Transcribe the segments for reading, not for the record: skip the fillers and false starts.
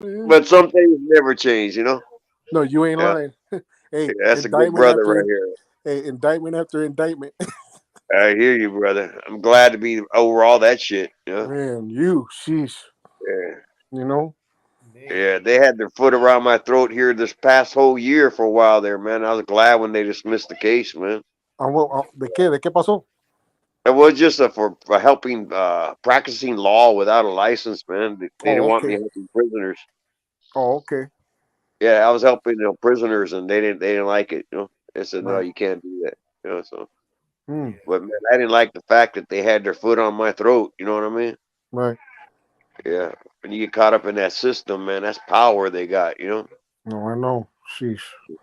But some things never change, you know. No, you ain't Yeah, lying. Hey, that's a good indictment brother right after here. indictment after indictment. I hear you, brother. I'm glad to be over all that shit. Yeah, Man, sheesh, yeah, you know. Man, yeah. They had their foot around my throat here this past whole year for a while there, man. I was glad when they dismissed the case, man. ¿De qué pasó? It was just for helping practicing law without a license, man. They didn't Oh, want me okay. helping prisoners. Oh, okay. Yeah, I was helping prisoners, and they didn't like it. They said no, Right. you can't do that. So Hmm. yeah. but man, I didn't like the fact that they had their foot on my throat. You know what I mean? Right. Yeah. When you get caught up in that system, man, that's power they got. No, I know. Sheesh. You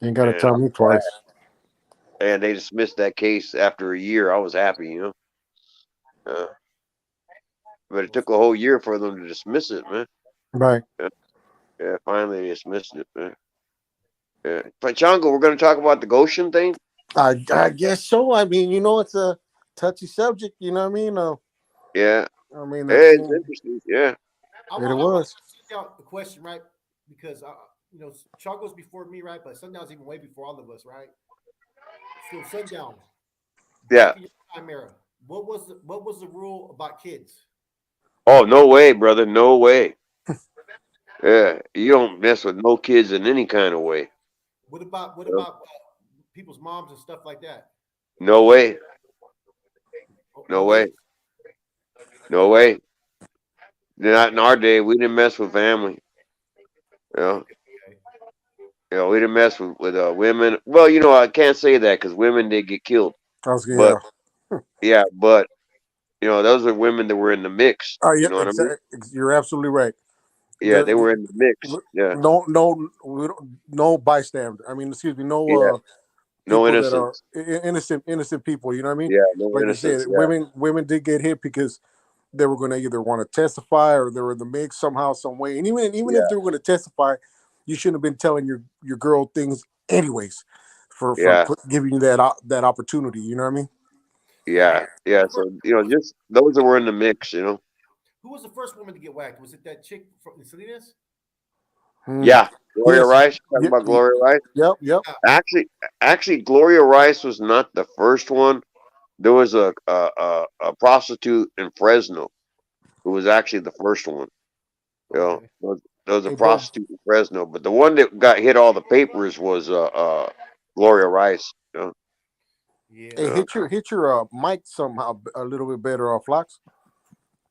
ain't got to And tell me twice. they dismissed that case after a year. I was happy. Uh, but it Most took a whole year for them to dismiss it, man. Right. Yeah, yeah finally they dismissed it, man. Yeah. But Chango, we're gonna talk about the Goshen thing. I guess so. I mean, it's a touchy subject. You know what I mean? Yeah. I mean that Hey, it's thing. interesting. Yeah. It I want was. to see out the question, right? Because Chaco's before me, right? But Sundown's even way before all of us, right? So Sundown, Yeah. back in your time era, what was the rule about kids? Oh, no way, brother. No way. Yeah. You don't mess with no kids in any kind of way. What about people's moms and stuff like that? No way. No No way. way. No way. Not in our day. We didn't mess with family. You know, Okay. we didn't mess with women. Well, I can't say that because women did get killed. I was. But Yeah. yeah, but those are women that were in the mix. Oh, You yeah. know what I mean? Exactly. You're absolutely right. Yeah, they The were in the mix. Yeah, no bystander. I mean, excuse me, no yeah. No people that are innocence. innocent people. You know what I mean? Yeah, no Like you said, innocence. Yeah, women did get hit because they were going to either want to testify or they were in the mix somehow, some way. And even if yeah, they were going to testify, you shouldn't have been telling your girl things anyways for yeah, giving you that opportunity. You know what I mean? yeah, yeah. First, So just those that were in the mix. who was the first woman to get whacked? Was it that chick from Salinas? Hmm. Yeah, Gloria Yes. Rice. Talking Yep. about Gloria Rice. Yep. Yeah. Actually, Gloria Rice was not the first one. There was a prostitute in Fresno who was actually the first one. Okay. There was a Hey, bro. prostitute in Fresno, but the one that got hit all the papers was Gloria Rice. Yeah. Hey, Uh, hit your mic somehow a little bit better, Flocks.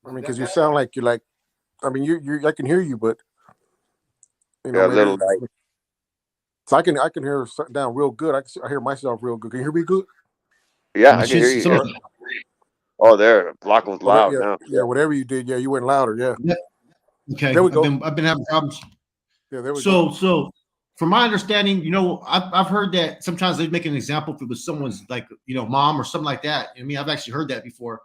I Is mean, that because you better? sound like you're like. I mean, you I can hear you, but yeah, a maybe little like so I can hear down real good. I hear myself real good. Can you hear me good? yeah, My I can hear shit's you. All Yeah. so right. Oh, there, block was Well, loud yeah, now. yeah. Whatever you did, yeah, you went louder. Yeah. yeah, okay. There we I've go. been I've been having problems. Yeah, there we go. So from my understanding, I've heard that sometimes they make an example if it was someone's like mom or something like that. I mean, I've actually heard that before.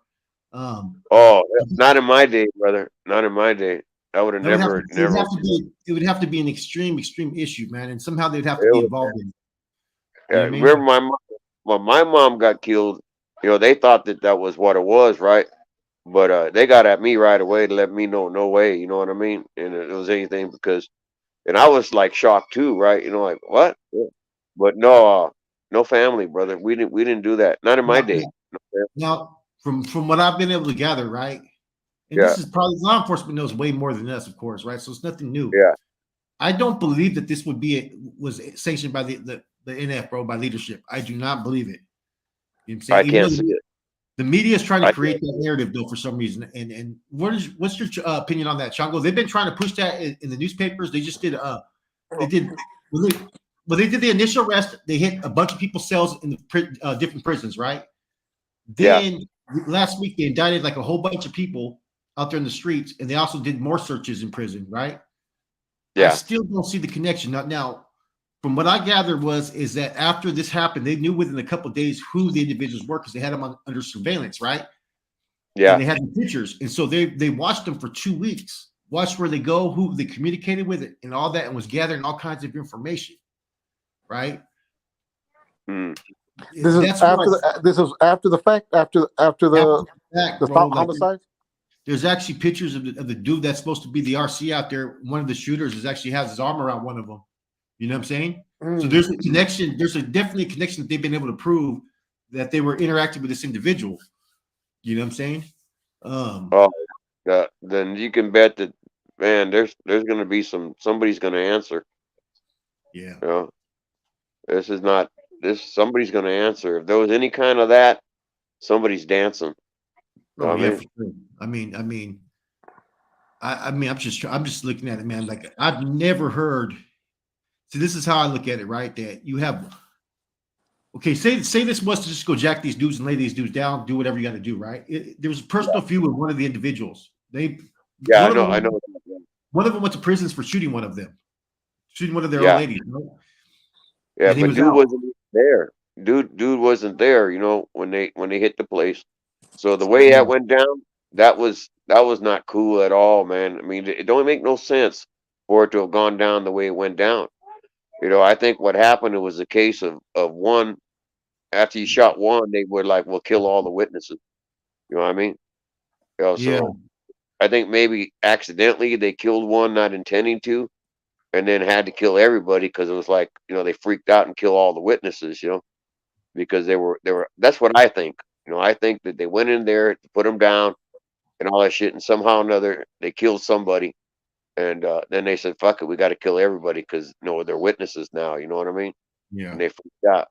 Um, Oh, not in my day, brother. Not in my day. I would have that would have to never, it would never. have to be it would have to be an extreme issue, man, and somehow they'd have to It be was, involved in it. You know what I mean? remember my mom, when my mom got killed. They thought that was what it was, right? But they got at me right away to let me know, no way. You know what I mean? And it was anything because, and I was like shocked too, right? Like what? Yeah. But no, no family, brother. We didn't do that. Not in my Now, day. now, now, from what I've been able to gather, right, and Yeah, this is probably law enforcement knows way more than us, of course, right? So it's nothing new. yeah. I don't believe that this was sanctioned by the NF, bro, by leadership. I do not believe it. You know what I'm saying? I Even can't though see it. the media is trying to I create can't. that narrative, though, for some reason. And what's your opinion on that, Chango? They've been trying to push that in the newspapers. They just did they did when they when they did the initial arrest, they hit a bunch of people's cells in the different prisons, right? Yeah, Then last week they indicted like a whole bunch of people out there in the streets, and they also did more searches in prison, right? I yeah, still don't see the connection. Now, from what I gathered is that after this happened, they knew within a couple of days who the individuals were because they had them under surveillance, right? And yeah, they had the pictures, and so they watched them for 2 weeks, watched where they go, who they communicated with, it, and all that, and was gathering all kinds of information, right? mm, This is That's what after the. This is after the fact. After after the the fact, the bro. Like homicide. there's actually pictures of the dude that's supposed to be the RC out there. One of the shooters is actually has his arm around one of them. You know what I'm saying? So there's a connection. There's definitely a connection that they've been able to prove that they were interacting with this individual. You know what I'm saying? Oh, then you can bet that, man. There's going to be somebody's going to answer. Yeah. You know, this is not this. Somebody's going to answer. If there was any kind of that, somebody's dancing. You know Oh what I yeah, mean? for sure. I'm just looking at it, man. Like I've never heard. See, this is how I look at it, right? That you have. Okay, say this was to just go jack these dudes and lay these dudes down, do whatever you got to do, right? There was a personal feud with one of the individuals. Yeah, One I of know. them, I know. one of them went to prisons for shooting one of them, shooting one of their old Yeah, ladies, right? yeah, And he but was dude out. wasn't there. Dude wasn't there. You know, when they hit the place. So the way Yeah, that went down, that was not cool at all, man. I mean, it don't make no sense for it to have gone down the way it went down. You know, I think what happened, it was a case of one. After you shot one, they were like, "We'll kill all the witnesses." You know what I mean? You know, yeah, so I think maybe accidentally they killed one, not intending to, and then had to kill everybody because it was like, they freaked out and killed all the witnesses. Because they were. That's what I think. I think that they went in there to put them down and all that shit, and somehow or another they killed somebody, and then they said, "Fuck it, we got to kill everybody because they're witnesses now." You know what I mean? yeah. And they freaked out,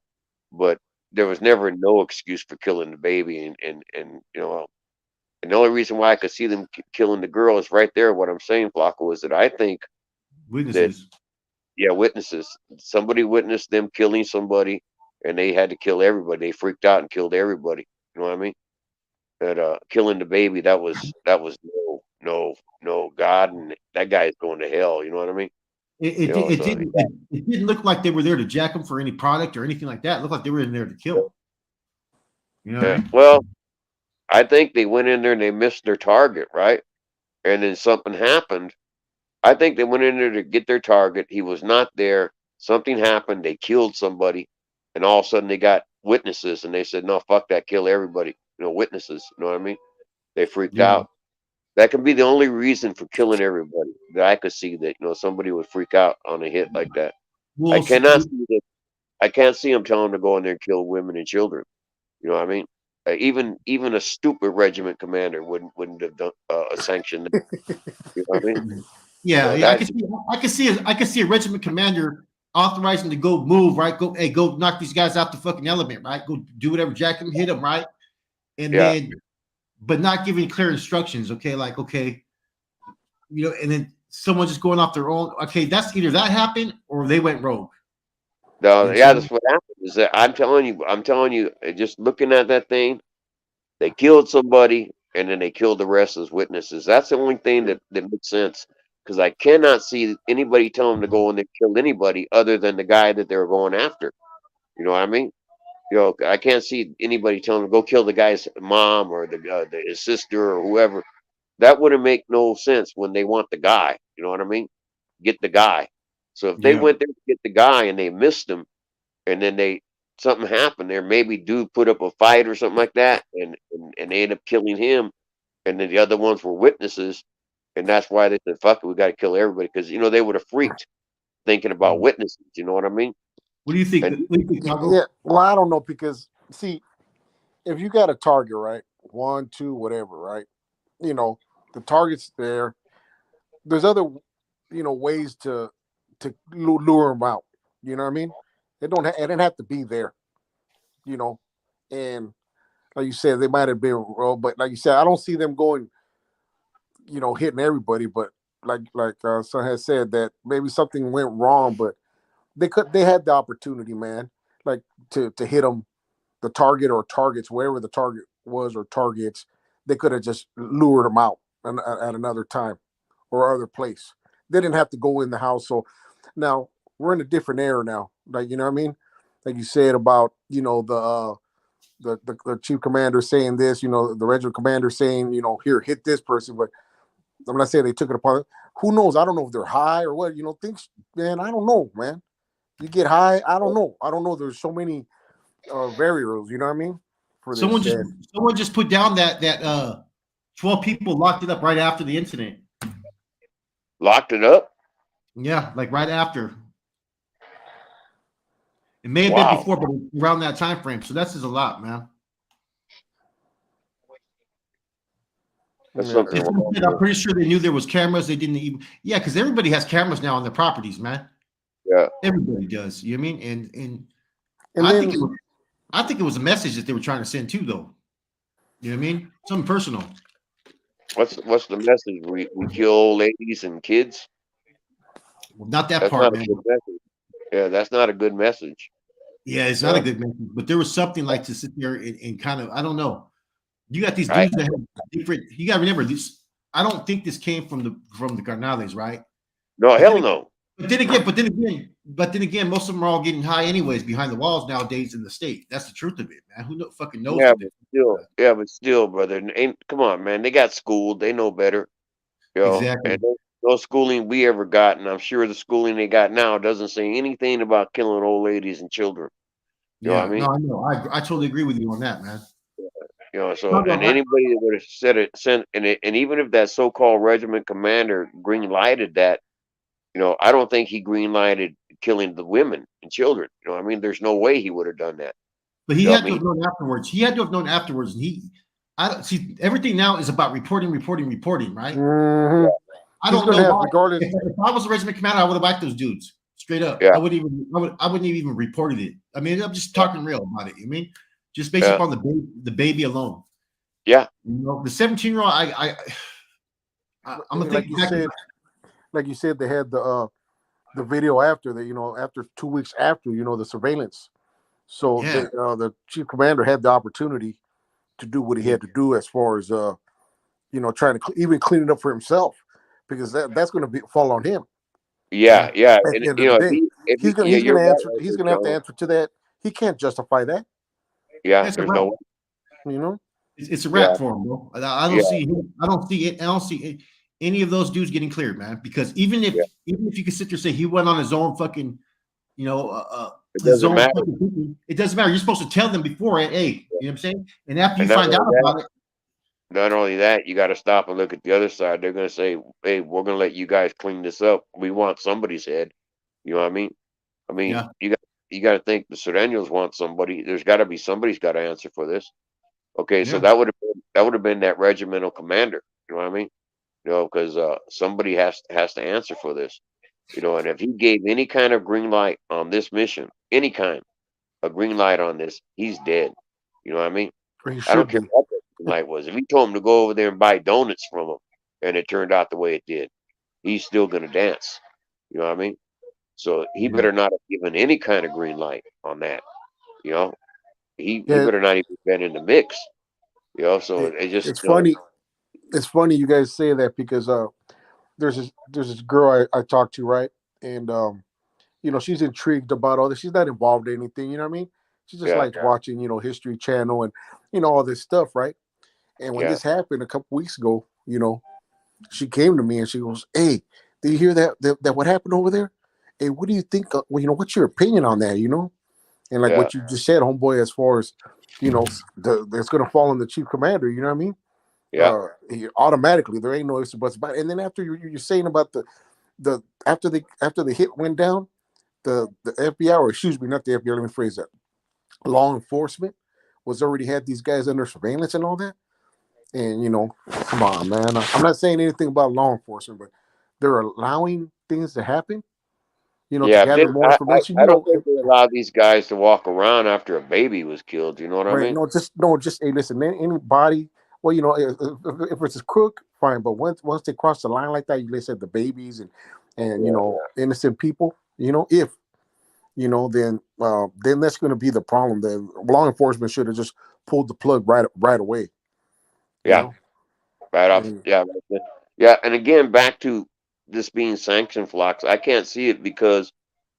but there was never no excuse for killing the baby, and the only reason why I could see them killing the girl is right there. What I'm saying, Flacco, is that I think that, Witnesses. yeah, witnesses, somebody witnessed them killing somebody, and they had to kill everybody. They freaked out and killed everybody. You know what I mean? That killing the baby, that was no God, and that guy's going to hell. You know what I mean? It So didn't it didn't look like they were there to jack them for any product or anything like that. It looked like they were in there to kill them. You know what I yeah. mean? Well, I think they went in there and they missed their target, right? And then something happened. I think they went in there to get their target. He was not there. Something happened. They killed somebody, and all of a sudden they got witnesses, and they said, "No, fuck that, kill everybody." Witnesses. You know what I mean? They freaked Yeah. out. That could be the only reason for killing everybody that I could see, that somebody would freak out on a hit like that. I Well, cannot see that. I can't see them telling them to go in there and kill women and children. You know what I mean? Even a stupid regiment commander wouldn't have done sanctioned that. You know what I mean? yeah, yeah. I That can see. I can see a regiment commander authorizing to go move. Right. Go knock these guys out the fucking element. Right. Go do whatever. Jack them. Hit them. Right. And yeah. then, but not giving clear instructions. Okay. Like okay. And then someone just going off their own. Okay. That's either that happened or they went rogue. You know No, what I'm yeah, saying? that's what happened. Is that I'm telling you, just looking at that thing, they killed somebody and then they killed the rest as witnesses. That's the only thing that makes sense. Because I cannot see anybody telling them to go in there and kill anybody other than the guy that they were going after. You know what I mean? I can't see anybody telling them to go kill the guy's mom or his sister or whoever. That wouldn't make no sense when they want the guy. You know what I mean? Get the guy. So if they Yeah. went there to get the guy and they missed him, and then something happened there, maybe dude put up a fight or something like that, and they end up killing him, and then the other ones were witnesses, and that's why they said, "Fuck it, we got to kill everybody," because they would have freaked thinking about witnesses. You know what I mean? What do you think? And What do you think, Chango? Yeah, well, I don't know because see, if you got a target, right, one, two, whatever, right, the target's there. There's other, ways to lure them out. You know what I mean? It didn't have to be there. You know, and like you said, they might have been, but like you said, I don't see them going, hitting everybody. But like son has said that maybe something went wrong, but they had the opportunity, man, like to hit them, the target or targets, wherever the target was or targets, they could have just lured them out at another time or other place. They didn't have to go in the house. So now we're in a different era now. Like, you know what I mean? Like you said about, the chief commander saying this, the regiment commander saying, here, hit this person. But I'm not saying they took it upon. Who knows? I don't know if they're high or what, things, man, I don't know, man. You get high, I don't know. I don't know. There's so many variables, you know what I mean? For this. Someone just put down that 12 people locked it up right after the incident. Locked it up. Yeah, like right after. It may have been Wow, before, but around that time frame. So that's just a lot, man. that's Yeah, something wrong I'm here. pretty sure they knew there was cameras. They didn't even, yeah, because everybody has cameras now on their properties, man. Yeah, Everybody does. You know what I mean? And and I then think it was a message that they were trying to send too, though. You know what I mean? Something personal. what's the message? We kill old ladies and kids. Well, not that That's part, not a man. good message. Yeah, that's not a good message. Yeah, it's not a Yeah, good message, but there was something like to sit there and kind of, I don't know. You got these I dudes that have different. You got to remember this. I don't think this came from the Carnales, right? no But hell then, no. but then again, most of them are all getting high anyways behind the walls nowadays in the state. That's the truth of it, man. Fucking knows Yeah, what but they still, brother. Ain't come on, man. They got schooled. They know better. exactly. And no schooling we ever got, and I'm sure the schooling they got now doesn't say anything about killing old ladies and children. You know what I Yeah, no, mean? I know. I totally agree with you on that, man. So No, no, and anybody that would have said it, and even if that so-called regiment commander green lighted that, I don't think he green lighted killing the women and children. You know what I mean? There's no way he would have done that. but he You know what had I to mean? have known afterwards. He had to have known afterwards, and I don't see everything now is about reporting, right? mhm, I he's don't gonna know have why. regardless. If I was a regiment commander, I would have liked those dudes straight up. Yeah, I wouldn't have even reported it. I mean, I'm just yeah, talking real about it. You mean just based yeah, upon the baby alone. yeah, The 17-year-old, I'm gonna Like think you back. said, they had the video after that. After 2 weeks after, the surveillance. So Yeah, the chief commander had the opportunity to do what he yeah, had to do as far as trying to even clean it up for himself, because that's going to fall on him yeah, yeah. yeah. at And the end of the day. yeah, He's you're gonna right answer. right He's there, gonna have to Chango. answer to that. He can't justify that. Yeah, It's a there's wrap. no way. You know. It's a Yeah, wrap for him, bro. I don't yeah, see him. I don't see it. I don't see any of those dudes getting cleared, man. Because yeah. even if you could sit there and say he went on his own fucking you know, It his doesn't own matter. fucking thinking. It doesn't matter. You're supposed to tell them before it, hey, you know what I'm saying? And after you And not find out only that, about it, you got to stop and look at the other side. They're going to say, "Hey, we're going to let you guys clean this up. We want somebody's head." You know what I mean? I mean, yeah, you got to think the Sureños want somebody. There's got to be somebody's got to answer for this. Okay, so yeah, that would have been that regimental commander. You know what I mean? Because somebody has to answer for this. And if he gave any kind of green light on this mission, any kind of green light on this, he's dead. You know what I mean? Or he I don't should care be. what the green light was. If he told him to go over there and buy donuts from him, and it turned out the way it did, he's still gonna dance. You know what I mean? So he yeah. better not have given any kind of green light on that. You know, he Yeah. better not even been in the mix. So It, it just it's funny. It's funny you guys say that, because there's this girl I talked to, right, and she's intrigued about all this. She's not involved in anything. You know what I mean? She just yeah, likes watching History Channel and all this stuff, right? And when yeah, this happened a couple weeks ago, she came to me and she goes, "Hey, did you hear that what happened over there? Hey, what do you think? What's your opinion on that? And like yeah, what you just said, homeboy, as far as that's going to fall on the chief commander. You know what I mean? yeah, Automatically, there ain't no ifs or buts about it. And then after you're saying about the after the hit went down, the FBI, or excuse me, not the FBI. Let me phrase that. Law enforcement was already had these guys under surveillance and all that. And come on, man. I'm not saying anything about law enforcement, but they're allowing things to happen. To yeah. gather more information. I don't think they allow these guys to walk around after a baby was killed. You know what I Right? mean? No, just hey, listen. Anybody. Well, if it's a crook, fine. But once they cross the line like that, they said the babies and Yeah, innocent people. If then that's going to be the problem. Then law enforcement should have just pulled the plug right away. You yeah. know. Right off, And yeah, right there. Yeah, and again, back to this being sanctioned flocks, I can't see it because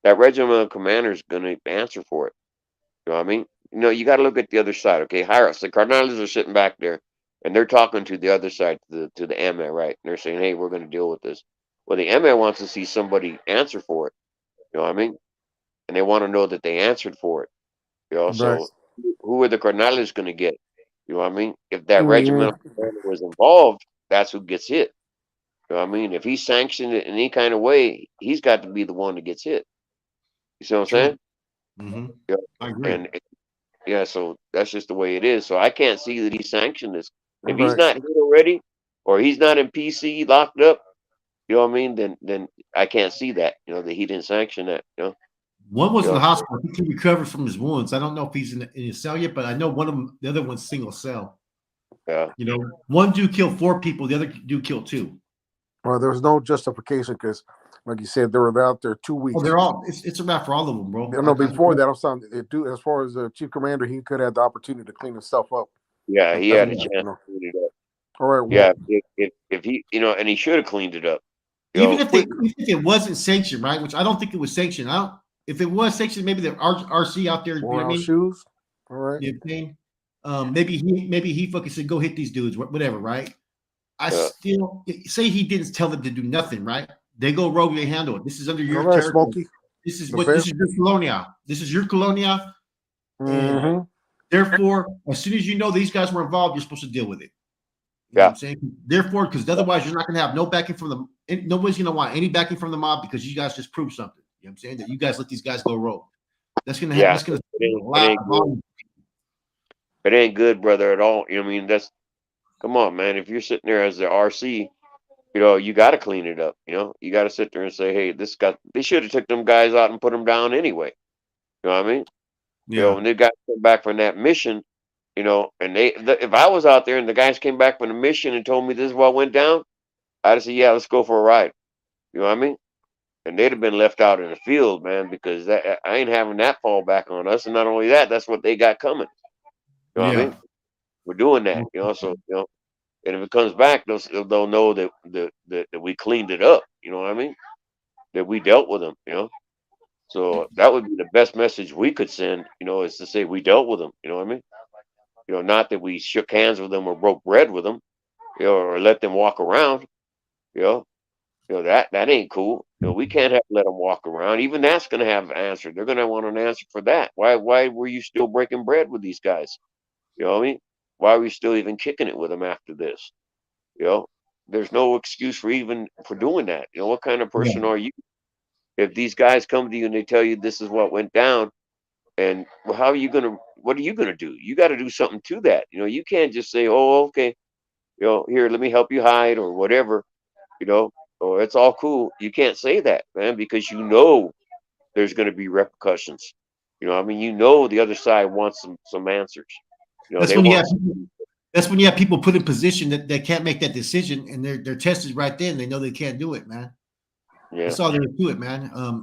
that regimental commander is going to answer for it. You know what I mean? You got to look at the other side. Okay, higher ups, the Cardinals are sitting back there, and they're talking to the other side, to the MA, right? And they're saying, "Hey, we're going to deal with this." Well, the MA wants to see somebody answer for it. You know what I mean? And they want to know that they answered for it. right. So who are the Cardinals going to get? You know what I mean? If that Mhm. regimental commander was involved, that's who gets hit. You know what I mean? If he sanctioned it in any kind of way, he's got to be the one that gets hit. You see what I'm True. saying? Mm-hmm. Yeah. I agree. And yeah, so that's just the way it is. So I can't see that he sanctioned this. If he's Right. not hit already, or he's not in PC locked up, you know what I mean? Then I can't see that. You know that he didn't sanction that. One was You in the know. hospital. He recovered from his wounds. I don't know if he's in his cell yet, but I know one of them. The other one's single cell. Yeah. You know, one dude killed 4 people. The other dude killed 2. Well, there was no justification because, like you said, they were out there 2 Oh, weeks. they're all. It's a wrap for all of them, bro. No, before that, I'm saying, as far as the chief commander, he could have the opportunity to clean himself up. Yeah, he That's had a what, chance you to know. clean it up. All right. Yeah, Well, if he, and he should have cleaned it up. even if Quick. it wasn't sanctioned, right? Which I don't think it was sanctioned. I don't. If it was sanctioned, maybe the RC out there. You know what I around mean? shoes. All right. You know what I mean? Maybe he fucking said go hit these dudes, whatever, right? I Yeah. still say he didn't tell them to do nothing, right? They go rogue, they handle it. This is under All your right, territory. Smokey. This is The fair. this is your colonia. This is your colonia. And Mm-hmm. therefore, as soon as you know these guys were involved, you're supposed to deal with it. You know Yeah. what I'm saying? Therefore, because otherwise you're not going to have no backing from the nobody's going to want any backing from the mob because you guys just proved something. You know what I'm saying? That you guys let these guys go rogue. That's going to happen. Yeah. That's going to It a lot ain't of good. volume. It ain't good, brother, at all. You know what I mean? Come on, man. If you're sitting there as the RC, you got to clean it up. You got to sit there and say, hey, they should have took them guys out and put them down anyway. You know what I mean? Yeah. When they got come back from that mission, and if I was out there and the guys came back from the mission and told me this is what went down, I'd say, yeah, let's go for a ride. You know what I mean? And they'd have been left out in the field, man, because I ain't having that fall back on us. And not only that, that's what they got coming. You know what I Yeah. mean? We're doing that, so and if it comes back, they'll know that we cleaned it up. You know what I mean? That we dealt with them. So that would be the best message we could send. Is to say we dealt with them. You know what I mean? Not that we shook hands with them or broke bread with them. Or let them walk around. You know, that ain't cool. We can't let them walk around. Even that's going to have an answer. They're going to want an answer for that. Why were you still breaking bread with these guys? You know what I mean? Why are we still even kicking it with them after this? You know, there's no excuse for doing that. What kind of Yeah. person are you? If these guys come to you and they tell you this is what went down, and what are you gonna do? You got to do something to that. You can't just say, oh, okay, here, let me help you hide or whatever. Or it's all cool. You can't say that, man, because there's going to be repercussions. I mean, the other side wants some answers. That's They when you have want. that's when you have people put in position that can't make that decision, and they're tested right then. They know they can't do it, man. Yeah, That's all there is to it, man. I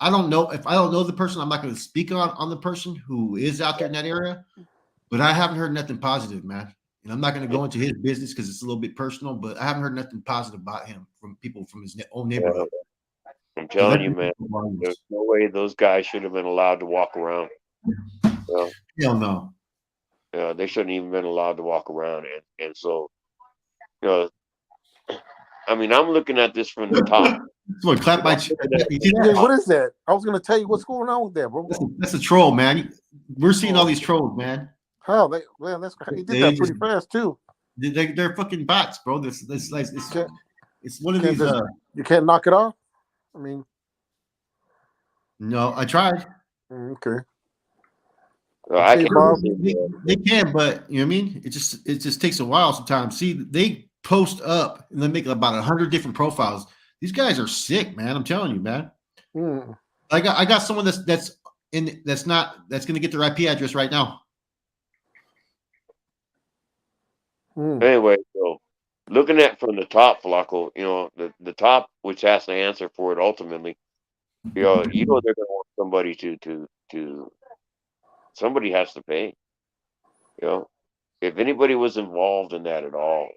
don't know if I don't know the person. I'm not going to speak on the person who is out there in that area, but I haven't heard nothing positive, man. And I'm not going to go into his business because it's a little bit personal, but I haven't heard nothing positive about him from people from his own neighborhood. I'm So telling you, man. There's no way those guys should have been allowed to walk around. Hell no. They shouldn't even been allowed to walk around, and so you know, I mean, I'm looking at this from the top. Someone clap my. Yeah, what is that? I was going to tell you what's going on with that, bro. That's a troll, man. We're seeing all these trolls, man. How he did that pretty fast too. They're fucking bots, bro. It's one of these. You can't knock it off. I mean, no, I tried. Okay. I Okay, can't Bob. They can, but you know what I mean. It just takes a while sometimes. See, they post up and they make about 100 different profiles. These guys are sick, man. I'm telling you, man. Mm. I got someone that's going to get their IP address right now. Anyway, so looking at from the top, Flacco, the top, which has to answer for it ultimately. They're going to want somebody to somebody has to pay. If anybody was involved in that at all,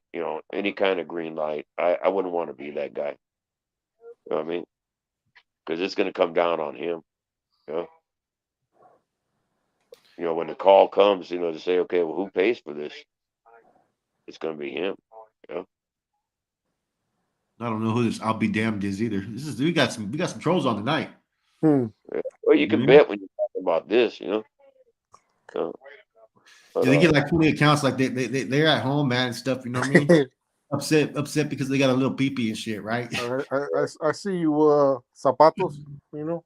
any kind of green light, I wouldn't want to be that guy. You know what I mean? Because it's going to come down on him. When the call comes, to say, okay, well, who pays for this? It's going to be him. I don't know who this "I'll be damned" is either. We got some trolls on tonight. Well, you can bet when you're talking about this, But, Yeah, they get like 20 accounts, like they're at home, man, and stuff. You know what I mean? Upset because they got a little pee and shit, right? I see you zapatos, you know.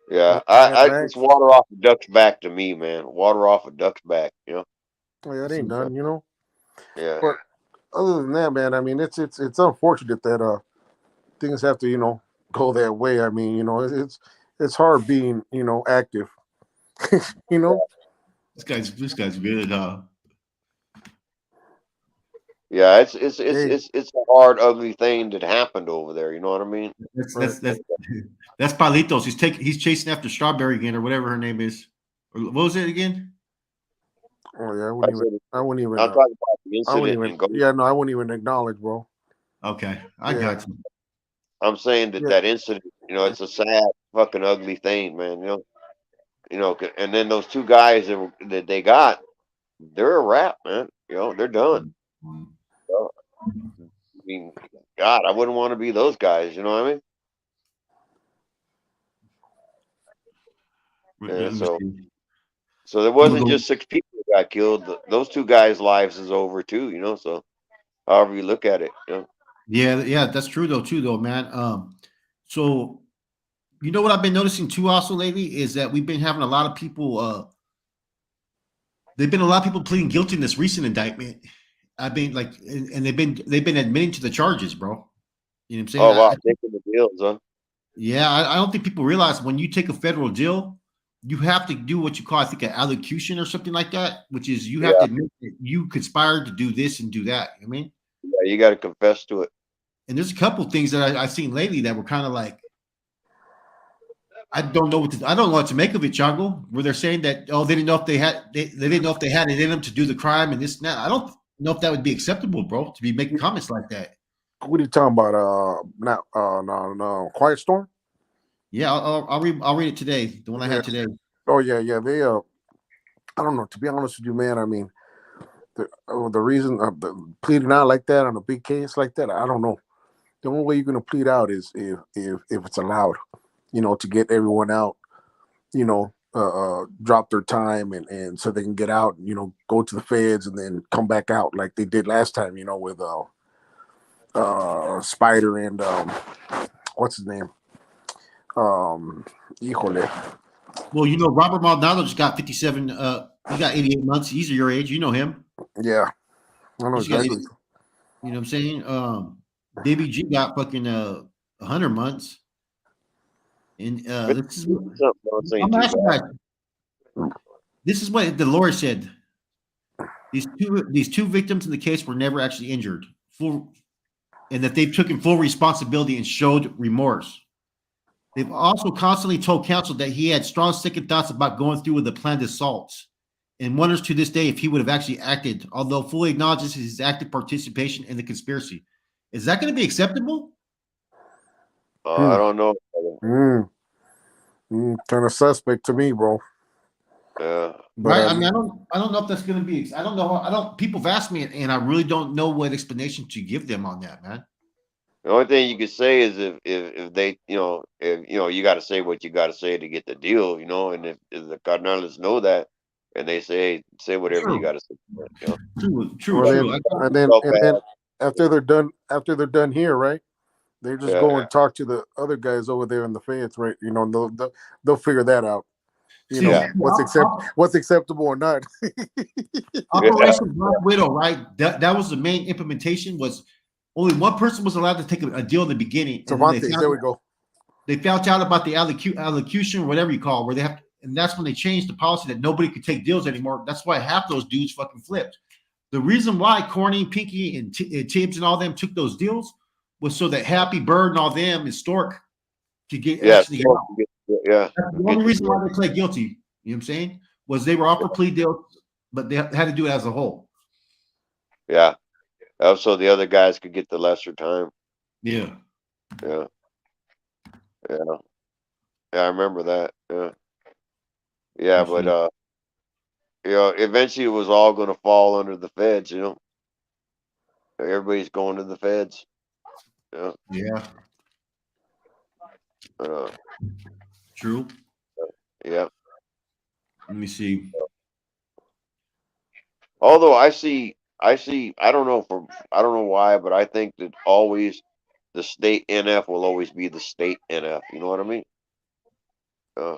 yeah, And it's bags. water off a duck's back to me, man. Water off a duck's back, you know. Oh, yeah, it ain't done, you know. Yeah, But other than that, man, I mean, it's unfortunate that things have to, you know, go that way. I mean, you know, it's hard being, you know, active, you know. This guy's good, huh? yeah. Hey, It's a hard, ugly thing that happened over there. You know what I mean? That's right. that's that's that's Palitos. He's chasing after Strawberry again, or whatever her name is. Or what was it again? Oh yeah, I said, I wouldn't even, I'm talking about the I wouldn't incident even, in Goshen. yeah, no, I wouldn't even acknowledge, bro. Okay, I Yeah, got you. I'm saying that yeah, that incident, you know, it's a sad, fucking ugly thing, man. You know, and then those two guys that they got, they're a wrap, man. You know, they're done. So, I mean, God, I wouldn't want to be those guys. You know what I mean? Yeah. Let me see. So there I'm gonna wasn't go. just 6 people that got killed. Those two guys' lives is over too. You know, so however you look at it, you know. Yeah, that's true though, man. So you know what I've been noticing too also lately is that we've been having a lot of people. There've been a lot of people pleading guilty in this recent indictment. I've been like, and they've been admitting to the charges, bro. You know what I'm saying? Oh wow, taking the deals, huh? Yeah, I don't think people realize when you take a federal deal, you have to do what you call, I think, an allocution or something like that, which is you have to Yeah, admit that you conspired to do this and do that. I mean, yeah, you got to confess to it. and there's a couple things that I've seen lately that were kind of like, I don't know what to make of it, Chango, where they're saying that, oh, they didn't know if they didn't know if they had it in them to do the crime and this and that. I don't know if that would be acceptable, bro, to be making comments like that. what are you talking about? Not, no, Quiet Storm. Yeah, I'll read it today, the one I Yeah. had today. Oh yeah, yeah. They I don't know. To be honest with you, man, I mean, the reason the pleading out like that on a big case like that, I don't know. The only way you're gonna plead out is if it's allowed, you know, to get everyone out, you know, drop their time and so they can get out, you know, go to the feds and then come back out like they did last time, you know, with Spider and what's his name? Híjole. Well, you know, Robert Maldonado just got 57. He got 88 months. He's your age. You know him. Yeah, I know He got exactly. 80, you know what I'm saying? Baby G got fucking 100 months. And Fifty this is something else I'm ain't gonna too ask you bad. guys. This is what the lawyer said. These two victims in the case were never actually injured, full, and that they've taken full responsibility and showed remorse. They've also constantly told counsel that he had strong second thoughts about going through with the planned assaults and wonders to this day if he would have actually acted, although fully acknowledges his active participation in the conspiracy. Is that going to be acceptable? I Hmm. don't know. Kind of suspect to me, bro. Yeah, But Right? I mean, I don't know if that's going to be. I don't know. I don't. People have asked me, and I really don't know what explanation to give them on that, man. the only thing you could say is if they, you know, if you know, you got to say what you got to say to get the deal, you know, and if the Cardinals know that, and they say whatever you True, got to say, you know. true, well, But true. then and then after they're done here, right? They just yeah, go and talk to the other guys over there in the feds, right? You know, and they'll figure that out. You See, know yeah, what's acceptable or not. yeah, Operation Black Widow, right? That was the main implementation. Was only one person was allowed to take a deal in the beginning, and then Cervantes, there we go. they found out about the allocution or whatever you call it, where they have, and that's when they changed the policy that nobody could take deals anymore. That's why half those dudes fucking flipped. The reason why Corny, Pinky, and Tibbs and all them took those deals was so that Happy Bird and all them and Stork could get yeah, actually so out. yeah, That's the get only the reason deal. why they pled guilty. You know what I'm saying? Was they were offered plea deals, but they had to do it as a whole. Yeah, so the other guys could get the lesser time. Yeah. Yeah, yeah, yeah. I remember that. Yeah, yeah, but Appreciate you know, eventually it was all going to fall under the feds. You know, everybody's going to the feds. Yeah, it. Yeah. uh, True. yeah. Let me see. Although I don't know I don't know why, but I think that always the state NF will always be the state NF. You know what I mean? Uh,